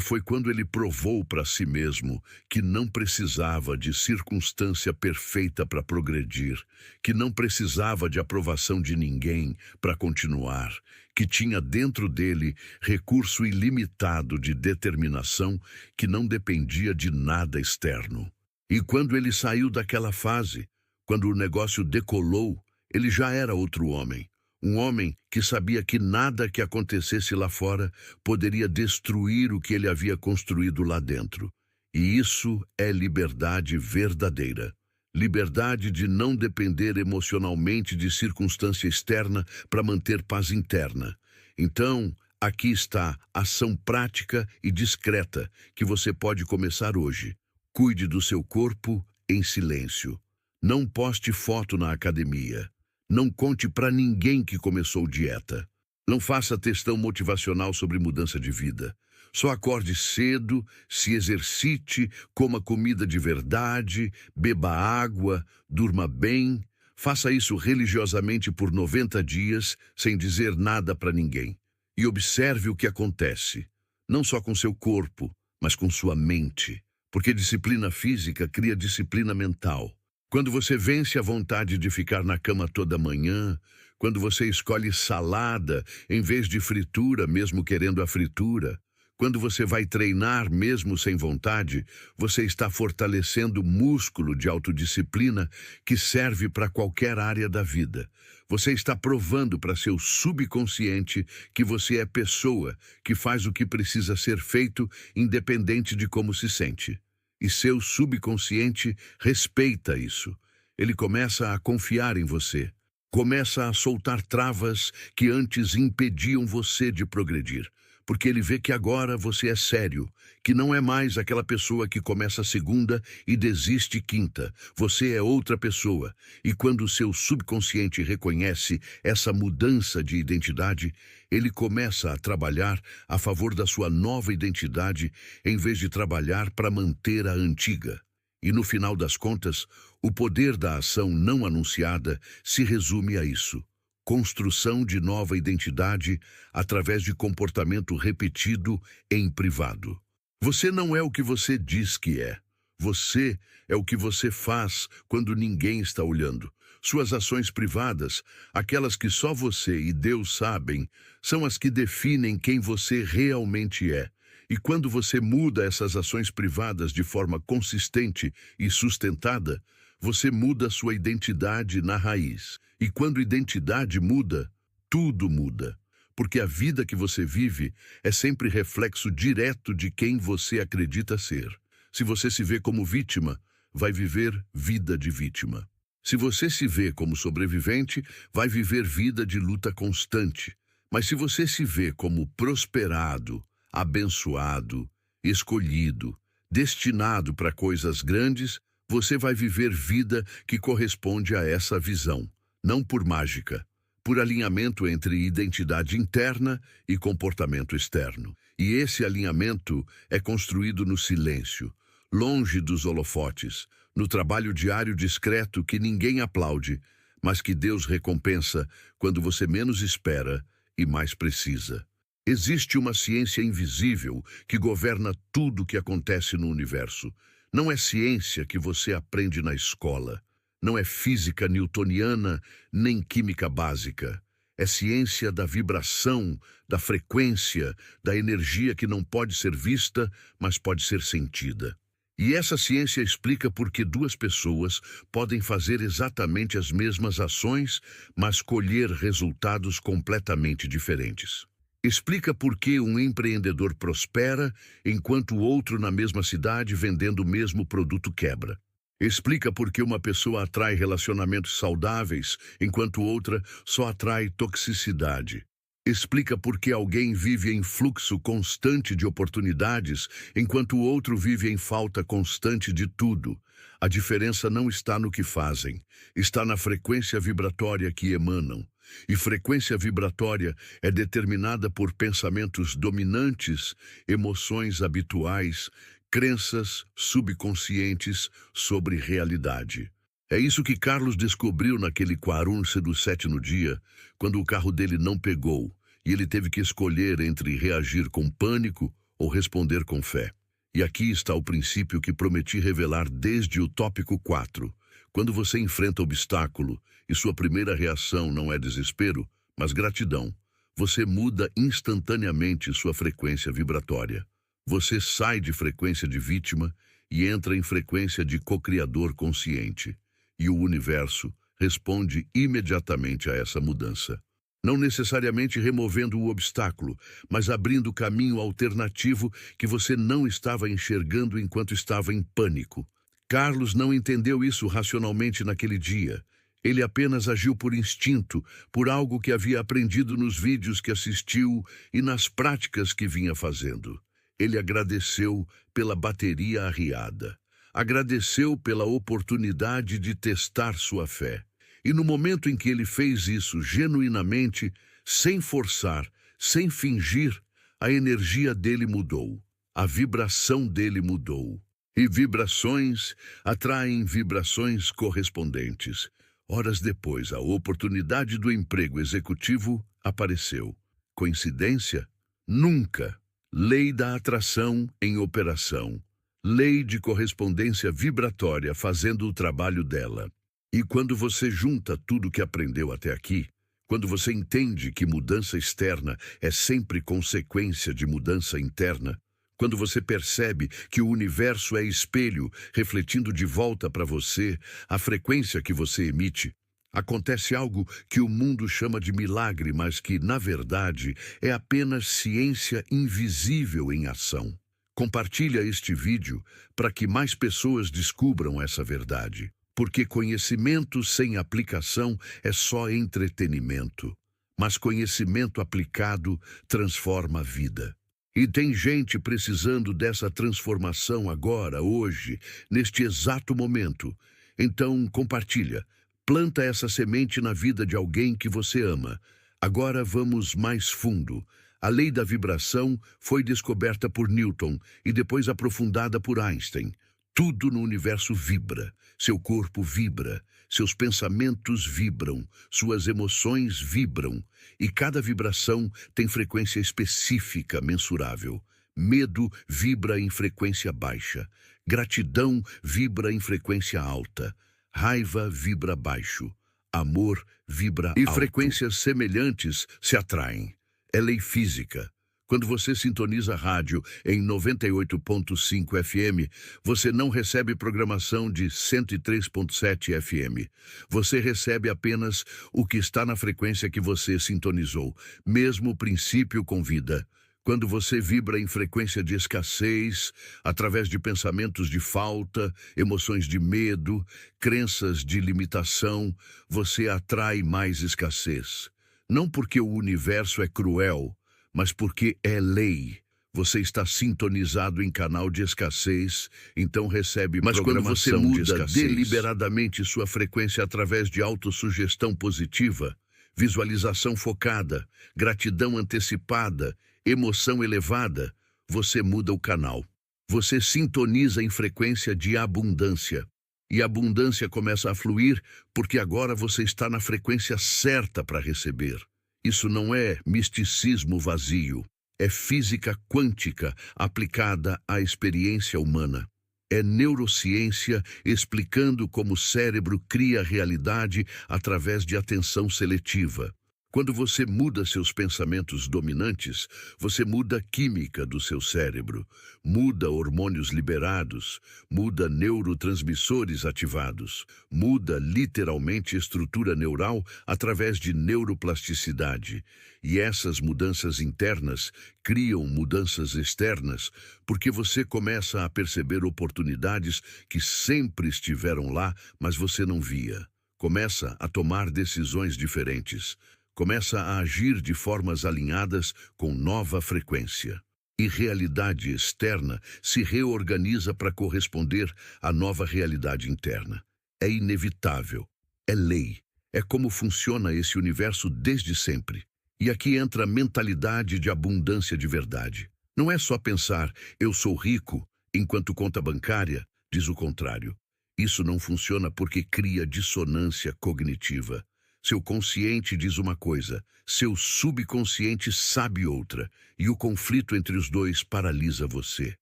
foi quando ele provou para si mesmo que não precisava de circunstância perfeita para progredir, que não precisava de aprovação de ninguém para continuar, que tinha dentro dele recurso ilimitado de determinação que não dependia de nada externo. E quando ele saiu daquela fase, quando o negócio decolou, ele já era outro homem. Um homem que sabia que nada que acontecesse lá fora poderia destruir o que ele havia construído lá dentro. E isso é liberdade verdadeira. Liberdade de não depender emocionalmente de circunstância externa para manter paz interna. Então, aqui está ação prática e discreta que você pode começar hoje. Cuide do seu corpo em silêncio. Não poste foto na academia. Não conte para ninguém que começou dieta. Não faça textão motivacional sobre mudança de vida. Só acorde cedo, se exercite, coma comida de verdade, beba água, durma bem. Faça isso religiosamente por 90 dias, sem dizer nada para ninguém. e observe o que acontece, não só com seu corpo, mas com sua mente, porque disciplina física cria disciplina mental. Quando você vence a vontade de ficar na cama toda manhã, quando você escolhe salada em vez de fritura, mesmo querendo a fritura, quando você vai treinar mesmo sem vontade, você está fortalecendo o músculo de autodisciplina que serve para qualquer área da vida. Você está provando para seu subconsciente que você é pessoa, que faz o que precisa ser feito, independente de como se sente. E seu subconsciente respeita isso. Ele começa a confiar em você. Começa a soltar travas que antes impediam você de progredir. Porque ele vê que agora você é sério, que não é mais aquela pessoa que começa segunda e desiste quinta. Você é outra pessoa. E quando o seu subconsciente reconhece essa mudança de identidade, ele começa a trabalhar a favor da sua nova identidade, em vez de trabalhar para manter a antiga. E no final das contas, o poder da ação não anunciada se resume a isso. Construção de nova identidade através de comportamento repetido em privado. Você não é o que você diz que é. Você é o que você faz quando ninguém está olhando. Suas ações privadas, aquelas que só você e Deus sabem, são as que definem quem você realmente é. E quando você muda essas ações privadas de forma consistente e sustentada, você muda sua identidade na raiz. E quando identidade muda, tudo muda. Porque a vida que você vive é sempre reflexo direto de quem você acredita ser. Se você se vê como vítima, vai viver vida de vítima. Se você se vê como sobrevivente, vai viver vida de luta constante. Mas se você se vê como prosperado, abençoado, escolhido, destinado para coisas grandes, você vai viver vida que corresponde a essa visão. Não por mágica, por alinhamento entre identidade interna e comportamento externo. E esse alinhamento é construído no silêncio, longe dos holofotes, no trabalho diário discreto que ninguém aplaude, mas que Deus recompensa quando você menos espera e mais precisa. Existe uma ciência invisível que governa tudo o que acontece no universo. Não é ciência que você aprende na escola. Não é física newtoniana, nem química básica. É ciência da vibração, da frequência, da energia que não pode ser vista, mas pode ser sentida. E essa ciência explica por que duas pessoas podem fazer exatamente as mesmas ações, mas colher resultados completamente diferentes. Explica por que um empreendedor prospera, enquanto o outro na mesma cidade vendendo o mesmo produto quebra. Explica por que uma pessoa atrai relacionamentos saudáveis, enquanto outra só atrai toxicidade. Explica por que alguém vive em fluxo constante de oportunidades, enquanto o outro vive em falta constante de tudo. A diferença não está no que fazem, está na frequência vibratória que emanam. E frequência vibratória é determinada por pensamentos dominantes, emoções habituais, crenças subconscientes sobre realidade. É isso que Carlos descobriu naquele Quarunça do sétimo dia, quando o carro dele não pegou, e ele teve que escolher entre reagir com pânico ou responder com fé. E aqui está o princípio que prometi revelar desde o tópico 4. Quando você enfrenta obstáculo e sua primeira reação não é desespero, mas gratidão, você muda instantaneamente sua frequência vibratória. Você sai de frequência de vítima e entra em frequência de co-criador consciente. E o universo responde imediatamente a essa mudança. Não necessariamente removendo o obstáculo, mas abrindo caminho alternativo que você não estava enxergando enquanto estava em pânico. Carlos não entendeu isso racionalmente naquele dia. Ele apenas agiu por instinto, por algo que havia aprendido nos vídeos que assistiu e nas práticas que vinha fazendo. Ele agradeceu pela bateria arriada. Agradeceu pela oportunidade de testar sua fé. E no momento em que ele fez isso genuinamente, sem forçar, sem fingir, a energia dele mudou. A vibração dele mudou. E vibrações atraem vibrações correspondentes. Horas depois, a oportunidade do emprego executivo apareceu. Coincidência? Nunca. Lei da atração em operação. Lei de correspondência vibratória fazendo o trabalho dela. E quando você junta tudo que aprendeu até aqui, quando você entende que mudança externa é sempre consequência de mudança interna, quando você percebe que o universo é espelho, refletindo de volta para você a frequência que você emite, acontece algo que o mundo chama de milagre, mas que, na verdade, é apenas ciência invisível em ação. Compartilha este vídeo para que mais pessoas descubram essa verdade. Porque conhecimento sem aplicação é só entretenimento. Mas conhecimento aplicado transforma a vida. E tem gente precisando dessa transformação agora, hoje, neste exato momento. Então, compartilha. Planta essa semente na vida de alguém que você ama. Agora vamos mais fundo. A lei da vibração foi descoberta por Newton e depois aprofundada por Einstein. Tudo no universo vibra. Seu corpo vibra. Seus pensamentos vibram. Suas emoções vibram. E cada vibração tem frequência específica, mensurável. Medo vibra em frequência baixa. Gratidão vibra em frequência alta. Raiva vibra baixo. Amor vibra alto. E frequências semelhantes se atraem. É lei física. Quando você sintoniza a rádio em 98.5 FM, você não recebe programação de 103.7 FM. Você recebe apenas o que está na frequência que você sintonizou. Mesmo princípio com vida. Quando você vibra em frequência de escassez, através de pensamentos de falta, emoções de medo, crenças de limitação, você atrai mais escassez. Não porque o universo é cruel, mas porque é lei. Você está sintonizado em canal de escassez, então recebe programação de escassez. Mas quando você muda deliberadamente sua frequência através de autossugestão positiva, visualização focada, gratidão antecipada, emoção elevada, você muda o canal. Você sintoniza em frequência de abundância. E a abundância começa a fluir porque agora você está na frequência certa para receber. Isso não é misticismo vazio, é física quântica aplicada à experiência humana. É neurociência explicando como o cérebro cria a realidade através de atenção seletiva. Quando você muda seus pensamentos dominantes, você muda a química do seu cérebro, muda hormônios liberados, muda neurotransmissores ativados, muda literalmente estrutura neural através de neuroplasticidade. E essas mudanças internas criam mudanças externas, porque você começa a perceber oportunidades que sempre estiveram lá, mas você não via. Começa a tomar decisões diferentes. Começa a agir de formas alinhadas com nova frequência. E realidade externa se reorganiza para corresponder à nova realidade interna. É inevitável. É lei. É como funciona esse universo desde sempre. E aqui entra a mentalidade de abundância de verdade. Não é só pensar, eu sou rico, enquanto conta bancária diz o contrário. Isso não funciona porque cria dissonância cognitiva. Seu consciente diz uma coisa, seu subconsciente sabe outra, e o conflito entre os dois paralisa você.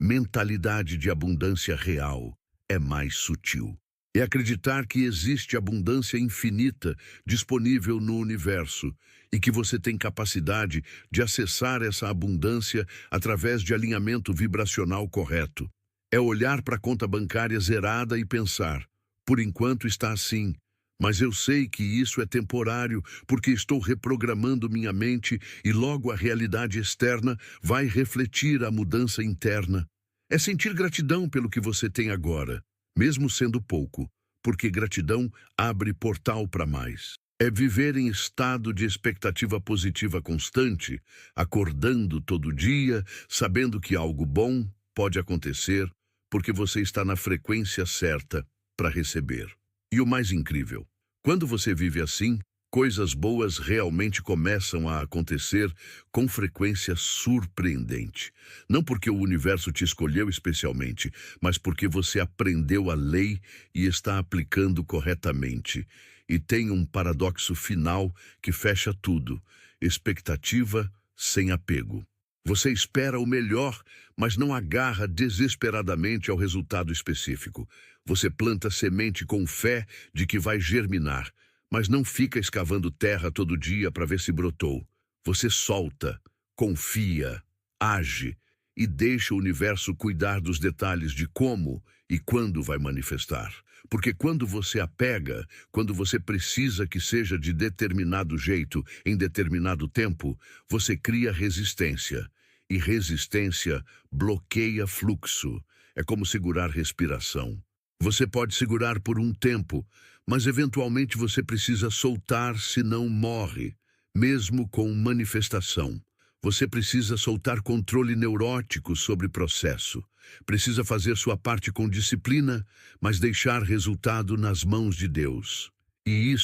Mentalidade de abundância real é mais sutil. É acreditar que existe abundância infinita disponível no universo e que você tem capacidade de acessar essa abundância através de alinhamento vibracional correto. É olhar para a conta bancária zerada e pensar, por enquanto está assim, mas eu sei que isso é temporário porque estou reprogramando minha mente e logo a realidade externa vai refletir a mudança interna. É sentir gratidão pelo que você tem agora, mesmo sendo pouco, porque gratidão abre portal para mais. É viver em estado de expectativa positiva constante, acordando todo dia, sabendo que algo bom pode acontecer, porque você está na frequência certa para receber. E o mais incrível, quando você vive assim, coisas boas realmente começam a acontecer com frequência surpreendente. Não porque o universo te escolheu especialmente, mas porque você aprendeu a lei e está aplicando corretamente. E tem um paradoxo final que fecha tudo. expectativa sem apego. Você espera o melhor, mas não agarra desesperadamente ao resultado específico. Você planta semente com fé de que vai germinar, mas não fica escavando terra todo dia para ver se brotou. Você solta, confia, age e deixa o universo cuidar dos detalhes de como e quando vai manifestar. Porque quando você apega, quando você precisa que seja de determinado jeito, em determinado tempo, você cria resistência. E resistência bloqueia fluxo. É como segurar respiração. Você pode segurar por um tempo, mas eventualmente você precisa soltar, senão morre, mesmo com manifestação. Você precisa soltar controle neurótico sobre o processo. Precisa fazer sua parte com disciplina, mas deixar resultado nas mãos de Deus. E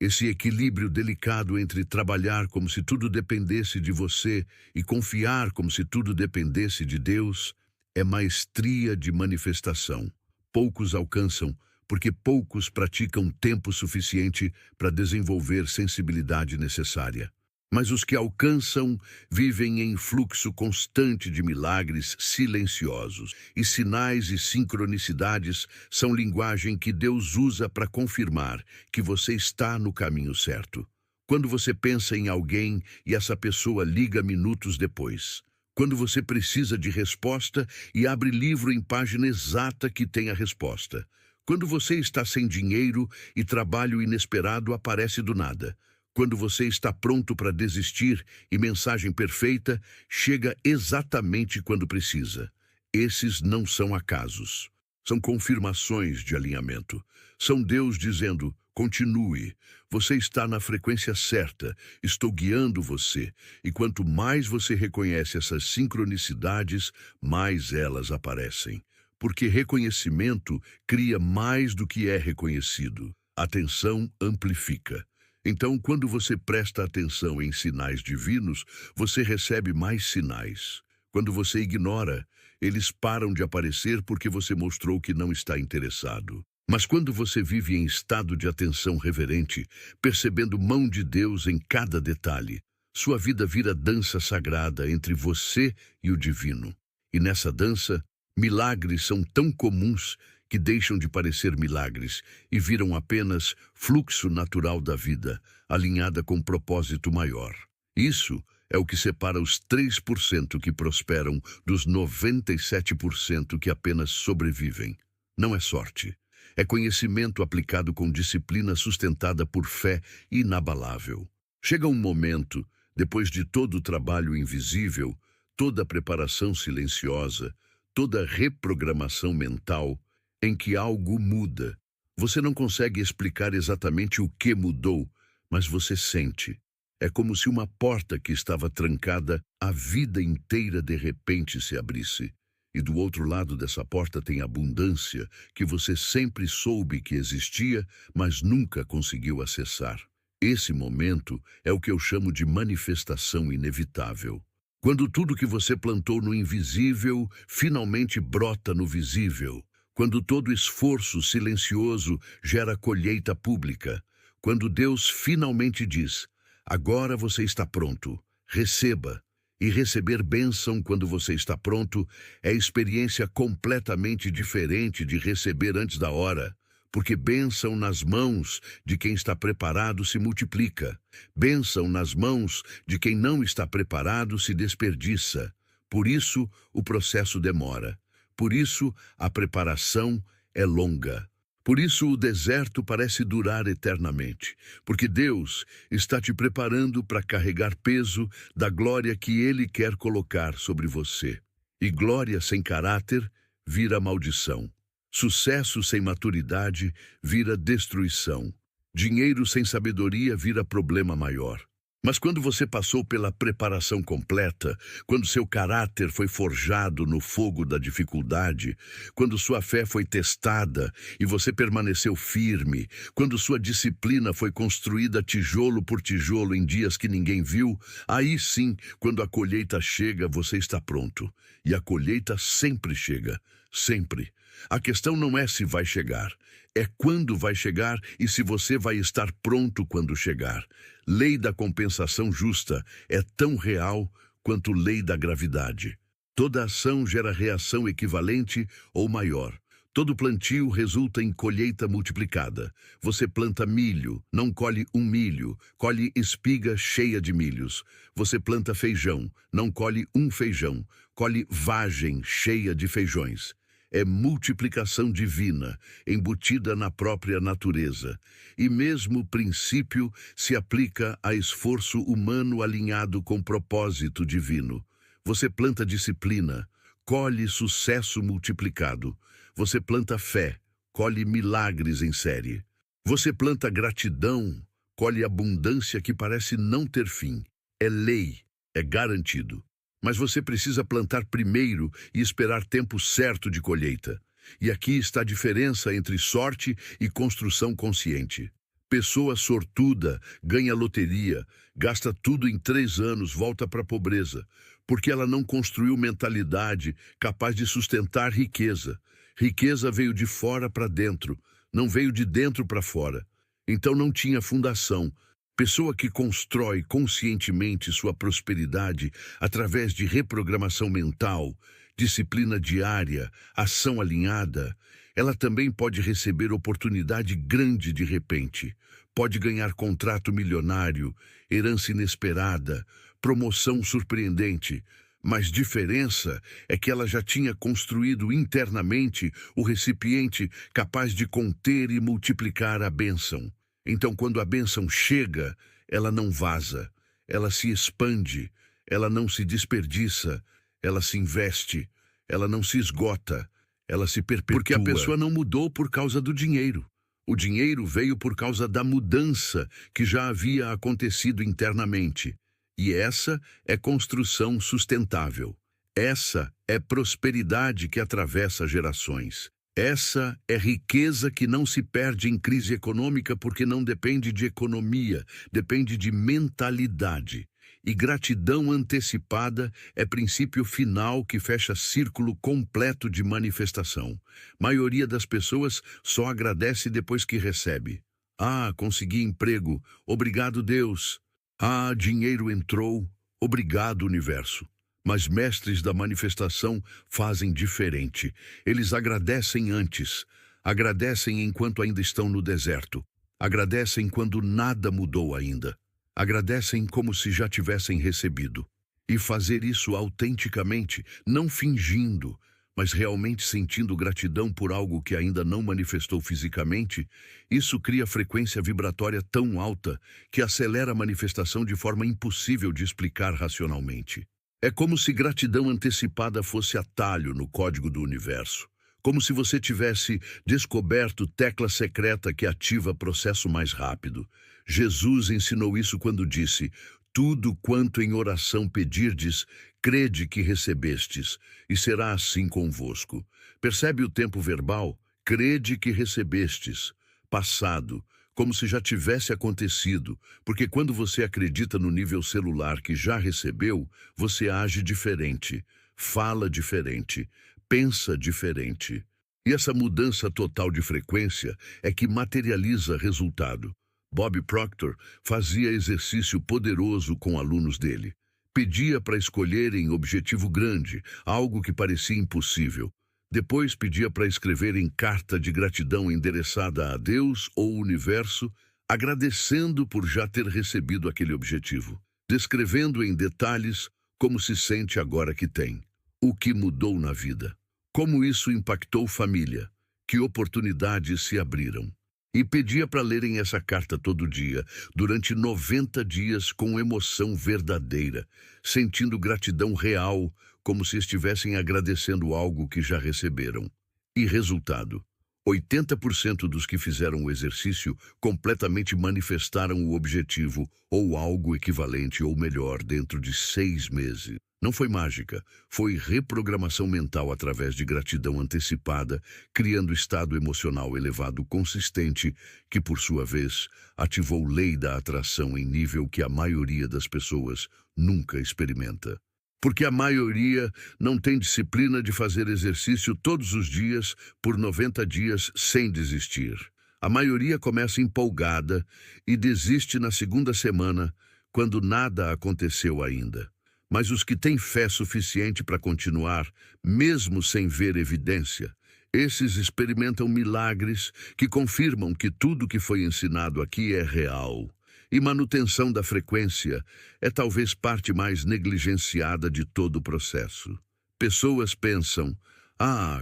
esse equilíbrio delicado entre trabalhar como se tudo dependesse de você e confiar como se tudo dependesse de Deus, é maestria de manifestação. Poucos alcançam, porque poucos praticam tempo suficiente para desenvolver sensibilidade necessária. Mas os que alcançam vivem em fluxo constante de milagres silenciosos. E sinais e sincronicidades são linguagem que Deus usa para confirmar que você está no caminho certo. Quando você pensa em alguém e essa pessoa liga minutos depois. Quando você precisa de resposta e abre livro em página exata que tem a resposta. Quando você está sem dinheiro e trabalho inesperado aparece do nada. Quando você está pronto para desistir e mensagem perfeita chega exatamente quando precisa. Esses não são acasos. São confirmações de alinhamento. São Deus dizendo, continue. Você está na frequência certa. Estou guiando você. E quanto mais você reconhece essas sincronicidades, mais elas aparecem. Porque reconhecimento cria mais do que é reconhecido. Atenção amplifica. Então, quando você presta atenção em sinais divinos, você recebe mais sinais. Quando você ignora, eles param de aparecer porque você mostrou que não está interessado. Mas quando você vive em estado de atenção reverente, percebendo mão de Deus em cada detalhe, sua vida vira dança sagrada entre você e o divino. E nessa dança, milagres são tão comuns que deixam de parecer milagres e viram apenas fluxo natural da vida, alinhada com propósito maior. Isso é o que separa os 3% que prosperam dos 97% que apenas sobrevivem. Não é sorte. É conhecimento aplicado com disciplina sustentada por fé inabalável. Chega um momento, depois de todo o trabalho invisível, toda a preparação silenciosa, toda a reprogramação mental, em que algo muda. Você não consegue explicar exatamente o que mudou, mas você sente. É como se uma porta que estava trancada a vida inteira de repente se abrisse. E do outro lado dessa porta tem abundância que você sempre soube que existia, mas nunca conseguiu acessar. Esse momento é o que eu chamo de manifestação inevitável. Quando tudo que você plantou no invisível finalmente brota no visível. Quando todo esforço silencioso gera colheita pública. Quando Deus finalmente diz, agora você está pronto, receba. E receber bênção quando você está pronto é experiência completamente diferente de receber antes da hora. Porque bênção nas mãos de quem está preparado se multiplica. Bênção nas mãos de quem não está preparado se desperdiça. Por isso, o processo demora. Por isso, a preparação é longa. Por isso, o deserto parece durar eternamente. Porque Deus está te preparando para carregar peso da glória que Ele quer colocar sobre você. E glória sem caráter vira maldição. Sucesso sem maturidade vira destruição. Dinheiro sem sabedoria vira problema maior. Mas quando você passou pela preparação completa, quando seu caráter foi forjado no fogo da dificuldade, quando sua fé foi testada e você permaneceu firme, quando sua disciplina foi construída tijolo por tijolo em dias que ninguém viu, aí sim, quando a colheita chega, você está pronto. E a colheita sempre chega, sempre. A questão não é se vai chegar, É quando vai chegar e se você vai estar pronto quando chegar. Lei da compensação justa é tão real quanto lei da gravidade. Toda ação gera reação equivalente ou maior. Todo plantio resulta em colheita multiplicada. Você planta milho, não colhe um milho, colhe espiga cheia de milhos. Você planta feijão, não colhe um feijão, colhe vagem cheia de feijões. É multiplicação divina, embutida na própria natureza. E mesmo o princípio se aplica a esforço humano alinhado com propósito divino. Você planta disciplina, colhe sucesso multiplicado. Você planta fé, colhe milagres em série. Você planta gratidão, colhe abundância que parece não ter fim. É lei, é garantido. Mas você precisa plantar primeiro e esperar tempo certo de colheita. E aqui está a diferença entre sorte e construção consciente. Pessoa sortuda ganha loteria, gasta tudo em 3 anos, volta para a pobreza, porque ela não construiu mentalidade capaz de sustentar riqueza. Riqueza veio de fora para dentro, não veio de dentro para fora. Então não tinha fundação. Pessoa que constrói conscientemente sua prosperidade através de reprogramação mental, disciplina diária, ação alinhada, ela também pode receber oportunidade grande de repente. Pode ganhar contrato milionário, herança inesperada, promoção surpreendente. Mas diferença é que ela já tinha construído internamente o recipiente capaz de conter e multiplicar a bênção. Então, quando a bênção chega, ela não vaza, ela se expande, ela não se desperdiça, ela se investe, ela não se esgota, ela se perpetua. Porque a pessoa não mudou por causa do dinheiro. O dinheiro veio por causa da mudança que já havia acontecido internamente. E essa é construção sustentável. Essa é prosperidade que atravessa gerações. Essa é riqueza que não se perde em crise econômica porque não depende de economia, depende de mentalidade. E gratidão antecipada é princípio final que fecha círculo completo de manifestação. Maioria das pessoas só agradece depois que recebe. Ah, consegui emprego. Obrigado, Deus. Ah, dinheiro entrou. Obrigado, universo. Mas mestres da manifestação fazem diferente. Eles agradecem antes. Agradecem enquanto ainda estão no deserto. Agradecem quando nada mudou ainda. Agradecem como se já tivessem recebido. E fazer isso autenticamente, não fingindo, mas realmente sentindo gratidão por algo que ainda não manifestou fisicamente, isso cria frequência vibratória tão alta que acelera a manifestação de forma impossível de explicar racionalmente. É como se gratidão antecipada fosse atalho no código do universo. Como se você tivesse descoberto tecla secreta que ativa processo mais rápido. Jesus ensinou isso quando disse: tudo quanto em oração pedirdes, crede que recebestes, e será assim convosco. Percebe o tempo verbal? Crede que recebestes. Passado, como se já tivesse acontecido, porque quando você acredita no nível celular que já recebeu, você age diferente, fala diferente, pensa diferente. E essa mudança total de frequência é que materializa resultado. Bob Proctor fazia exercício poderoso com alunos dele. Pedia para escolherem objetivo grande, algo que parecia impossível. Depois pedia para escreverem carta de gratidão endereçada a Deus ou o universo, agradecendo por já ter recebido aquele objetivo, descrevendo em detalhes como se sente agora que tem, o que mudou na vida, como isso impactou família, que oportunidades se abriram. E pedia para lerem essa carta todo dia, durante 90 dias com emoção verdadeira, sentindo gratidão real, como se estivessem agradecendo algo que já receberam. E resultado: 80% dos que fizeram o exercício completamente manifestaram o objetivo ou algo equivalente ou melhor dentro de 6 meses. Não foi mágica, foi reprogramação mental através de gratidão antecipada, criando estado emocional elevado consistente, que por sua vez ativou lei da atração em nível que a maioria das pessoas nunca experimenta. Porque a maioria não tem disciplina de fazer exercício todos os dias por 90 dias sem desistir. A maioria começa empolgada e desiste na segunda semana, quando nada aconteceu ainda. Mas os que têm fé suficiente para continuar, mesmo sem ver evidência, esses experimentam milagres que confirmam que tudo que foi ensinado aqui é real. E manutenção da frequência é talvez parte mais negligenciada de todo o processo. Pessoas pensam,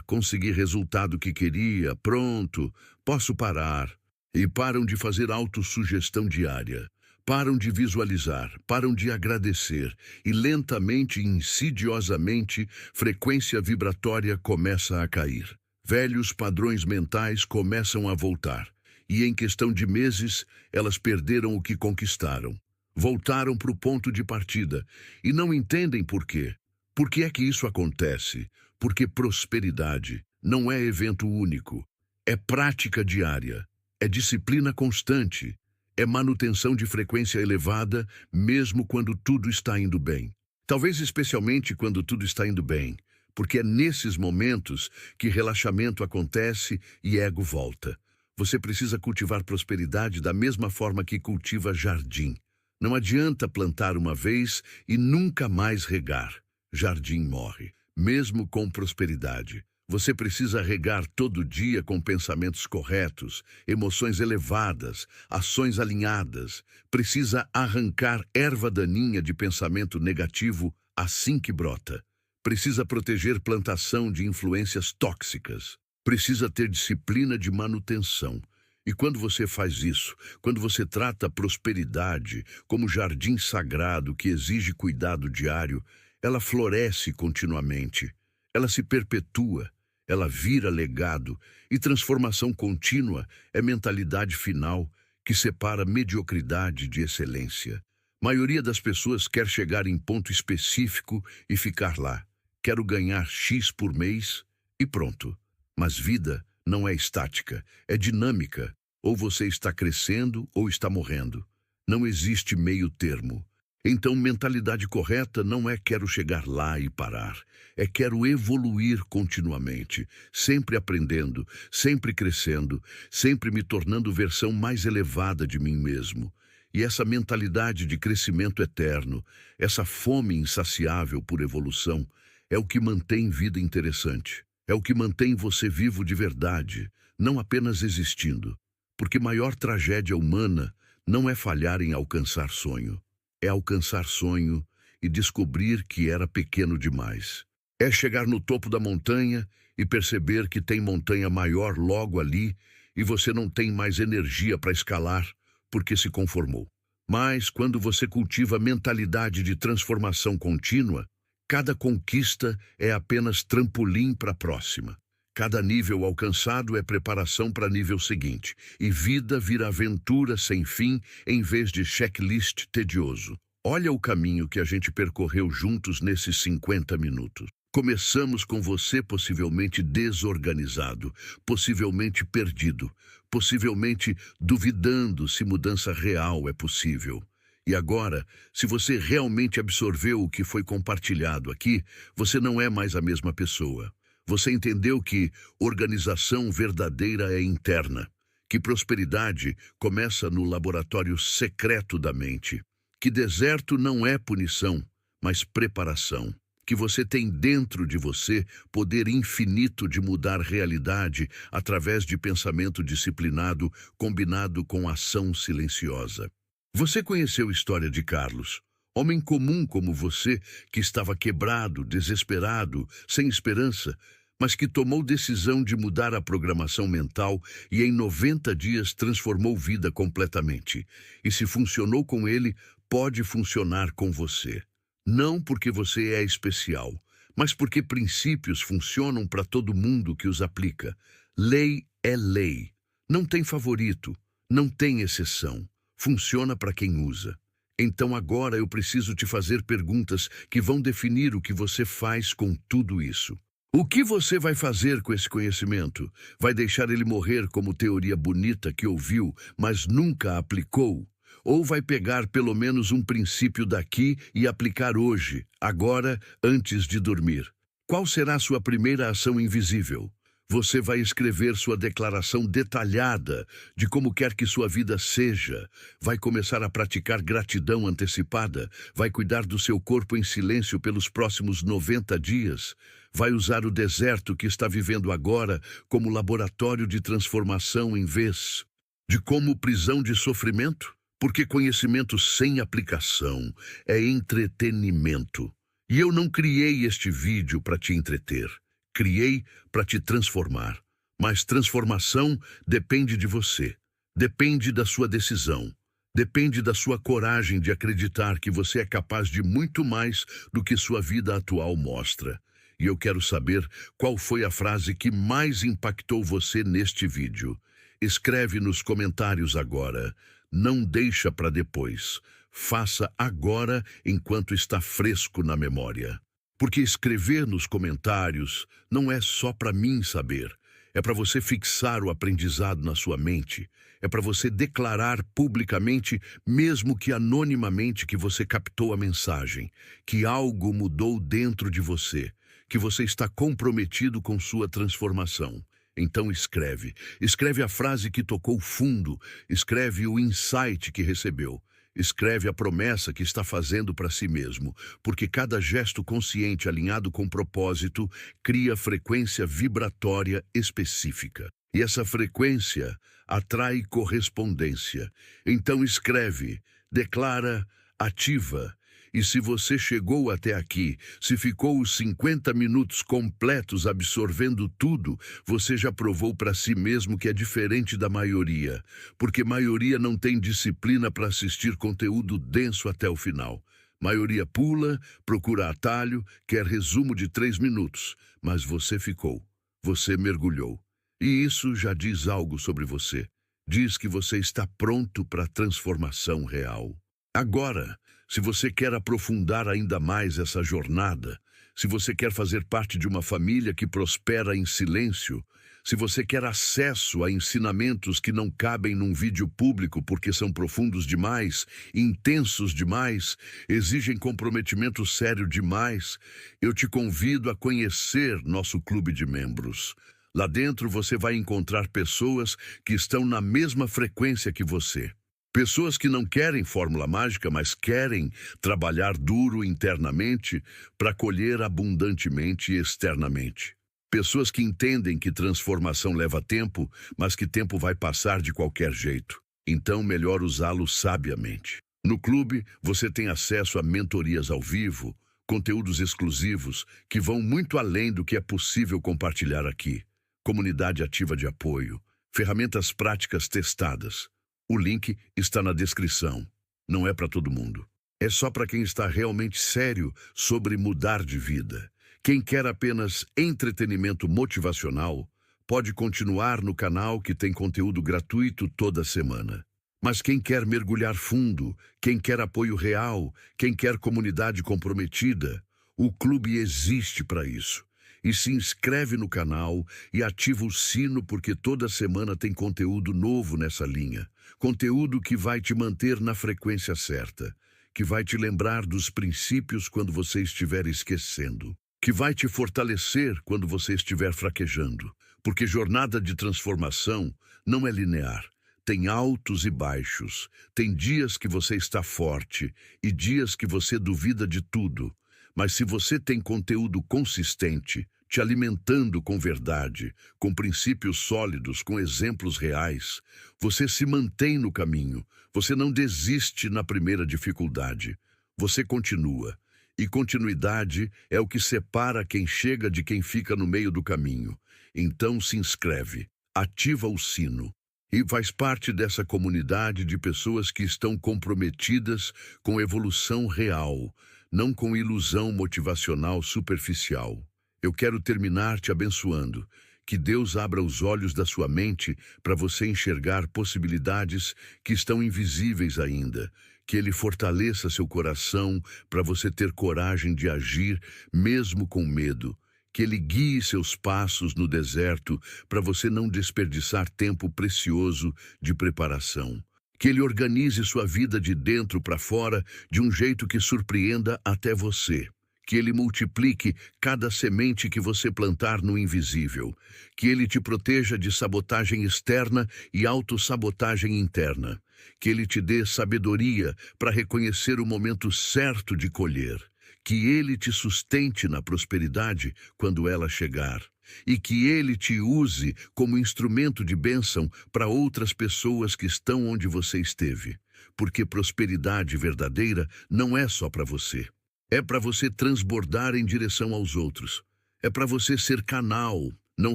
consegui resultado que queria, pronto, posso parar. E param de fazer autossugestão diária. Param de visualizar, param de agradecer. E lentamente e insidiosamente, frequência vibratória começa a cair. Velhos padrões mentais começam a voltar. E em questão de meses, elas perderam o que conquistaram. Voltaram para o ponto de partida e não entendem por quê. Por que é que isso acontece? Porque prosperidade não é evento único. É prática diária. É disciplina constante. É manutenção de frequência elevada, mesmo quando tudo está indo bem. Talvez especialmente quando tudo está indo bem. Porque é nesses momentos que relaxamento acontece e ego volta. Você precisa cultivar prosperidade da mesma forma que cultiva jardim. Não adianta plantar uma vez e nunca mais regar. Jardim morre, mesmo com prosperidade. Você precisa regar todo dia com pensamentos corretos, emoções elevadas, ações alinhadas. Precisa arrancar erva daninha de pensamento negativo assim que brota. Precisa proteger plantação de influências tóxicas. Precisa ter disciplina de manutenção. E quando você faz isso, quando você trata a prosperidade como jardim sagrado que exige cuidado diário, ela floresce continuamente, ela se perpetua, ela vira legado e transformação contínua é mentalidade final que separa mediocridade de excelência. A maioria das pessoas quer chegar em ponto específico e ficar lá. Quero ganhar X por mês e pronto. Mas vida não é estática, é dinâmica. Ou você está crescendo ou está morrendo. Não existe meio termo. Então, mentalidade correta não é quero chegar lá e parar. É quero evoluir continuamente, sempre aprendendo, sempre crescendo, sempre me tornando versão mais elevada de mim mesmo. E essa mentalidade de crescimento eterno, essa fome insaciável por evolução, é o que mantém vida interessante. É o que mantém você vivo de verdade, não apenas existindo. Porque maior tragédia humana não é falhar em alcançar sonho. É alcançar sonho e descobrir que era pequeno demais. É chegar no topo da montanha e perceber que tem montanha maior logo ali e você não tem mais energia para escalar porque se conformou. Mas quando você cultiva a mentalidade de transformação contínua, cada conquista é apenas trampolim para a próxima. Cada nível alcançado é preparação para nível seguinte. E vida vira aventura sem fim em vez de checklist tedioso. Olha o caminho que a gente percorreu juntos nesses 50 minutos. Começamos com você possivelmente desorganizado, possivelmente perdido, possivelmente duvidando se mudança real é possível. E agora, se você realmente absorveu o que foi compartilhado aqui, você não é mais a mesma pessoa. Você entendeu que organização verdadeira é interna, que prosperidade começa no laboratório secreto da mente, que deserto não é punição, mas preparação, que você tem dentro de você poder infinito de mudar realidade através de pensamento disciplinado combinado com ação silenciosa. Você conheceu a história de Carlos, homem comum como você, que estava quebrado, desesperado, sem esperança, mas que tomou decisão de mudar a programação mental e em 90 dias transformou vida completamente. E se funcionou com ele, pode funcionar com você. Não porque você é especial, mas porque princípios funcionam para todo mundo que os aplica. Lei é lei. Não tem favorito, não tem exceção. Funciona para quem usa. Então agora eu preciso te fazer perguntas que vão definir o que você faz com tudo isso. O que você vai fazer com esse conhecimento? Vai deixar ele morrer como teoria bonita que ouviu, mas nunca aplicou? ou vai pegar pelo menos um princípio daqui e aplicar hoje, agora, antes de dormir? Qual será sua primeira ação invisível? Você vai escrever sua declaração detalhada de como quer que sua vida seja. Vai começar a praticar gratidão antecipada. Vai cuidar do seu corpo em silêncio pelos próximos 90 dias. Vai usar o deserto que está vivendo agora como laboratório de transformação em vez de como prisão de sofrimento. Porque conhecimento sem aplicação é entretenimento. E eu não criei este vídeo para te entreter. Criei para te transformar. Mas transformação depende de você. Depende da sua decisão. Depende da sua coragem de acreditar que você é capaz de muito mais do que sua vida atual mostra. E eu quero saber qual foi a frase que mais impactou você neste vídeo. Escreve nos comentários agora. Não deixa para depois. Faça agora enquanto está fresco na memória. Porque escrever nos comentários não é só para mim saber. É para você fixar o aprendizado na sua mente. É para você declarar publicamente, mesmo que anonimamente, que você captou a mensagem, que algo mudou dentro de você, que você está comprometido com sua transformação. Então escreve. Escreve a frase que tocou fundo. Escreve o insight que recebeu. Escreve a promessa que está fazendo para si mesmo, porque cada gesto consciente alinhado com propósito cria frequência vibratória específica. E essa frequência atrai correspondência. Então escreve, declara, ativa. E se você chegou até aqui, se ficou os 50 minutos completos absorvendo tudo, você já provou para si mesmo que é diferente da maioria, porque maioria não tem disciplina para assistir conteúdo denso até o final. Maioria pula, procura atalho, quer resumo de 3 minutos, mas você ficou, você mergulhou. E isso já diz algo sobre você. Diz que você está pronto para a transformação real. Agora, se você quer aprofundar ainda mais essa jornada, se você quer fazer parte de uma família que prospera em silêncio, se você quer acesso a ensinamentos que não cabem num vídeo público porque são profundos demais, intensos demais, exigem comprometimento sério demais, eu te convido a conhecer nosso clube de membros. Lá dentro você vai encontrar pessoas que estão na mesma frequência que você. Pessoas que não querem fórmula mágica, mas querem trabalhar duro internamente para colher abundantemente externamente. Pessoas que entendem que transformação leva tempo, mas que tempo vai passar de qualquer jeito. Então, melhor usá-lo sabiamente. No clube, você tem acesso a mentorias ao vivo, conteúdos exclusivos que vão muito além do que é possível compartilhar aqui. Comunidade ativa de apoio, ferramentas práticas testadas. O link está na descrição. Não é para todo mundo. É só para quem está realmente sério sobre mudar de vida. Quem quer apenas entretenimento motivacional pode continuar no canal que tem conteúdo gratuito toda semana. Mas quem quer mergulhar fundo, quem quer apoio real, quem quer comunidade comprometida, o clube existe para isso. E se inscreve no canal e ativa o sino porque toda semana tem conteúdo novo nessa linha. Conteúdo que vai te manter na frequência certa, que vai te lembrar dos princípios quando você estiver esquecendo, que vai te fortalecer quando você estiver fraquejando. Porque jornada de transformação não é linear. Tem altos e baixos. Tem dias que você está forte e dias que você duvida de tudo. Mas se você tem conteúdo consistente, te alimentando com verdade, com princípios sólidos, com exemplos reais, você se mantém no caminho, você não desiste na primeira dificuldade, você continua. E continuidade é o que separa quem chega de quem fica no meio do caminho. Então se inscreve, ativa o sino e faz parte dessa comunidade de pessoas que estão comprometidas com evolução real, não com ilusão motivacional superficial. Eu quero terminar te abençoando. Que Deus abra os olhos da sua mente para você enxergar possibilidades que estão invisíveis ainda. Que Ele fortaleça seu coração para você ter coragem de agir mesmo com medo. Que Ele guie seus passos no deserto para você não desperdiçar tempo precioso de preparação. Que ele organize sua vida de dentro para fora de um jeito que surpreenda até você. Que ele multiplique cada semente que você plantar no invisível. Que ele te proteja de sabotagem externa e autossabotagem interna. Que ele te dê sabedoria para reconhecer o momento certo de colher. Que ele te sustente na prosperidade quando ela chegar. E que ele te use como instrumento de bênção para outras pessoas que estão onde você esteve. Porque prosperidade verdadeira não é só para você. É para você transbordar em direção aos outros. É para você ser canal, não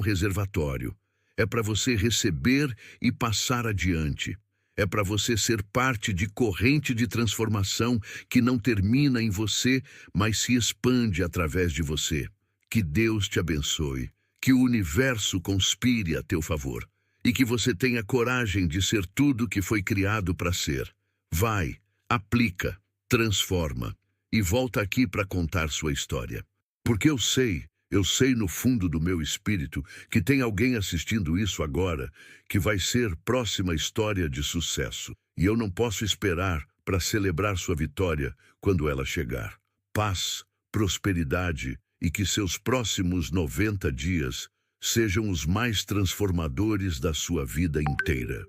reservatório. É para você receber e passar adiante. É para você ser parte de corrente de transformação que não termina em você, mas se expande através de você. Que Deus te abençoe. Que o universo conspire a teu favor e que você tenha coragem de ser tudo que foi criado para ser. Vai, aplica, transforma e volta aqui para contar sua história. Porque eu sei no fundo do meu espírito que tem alguém assistindo isso agora que vai ser próxima história de sucesso. E eu não posso esperar para celebrar sua vitória quando ela chegar. Paz, prosperidade e que seus próximos 90 dias sejam os mais transformadores da sua vida inteira.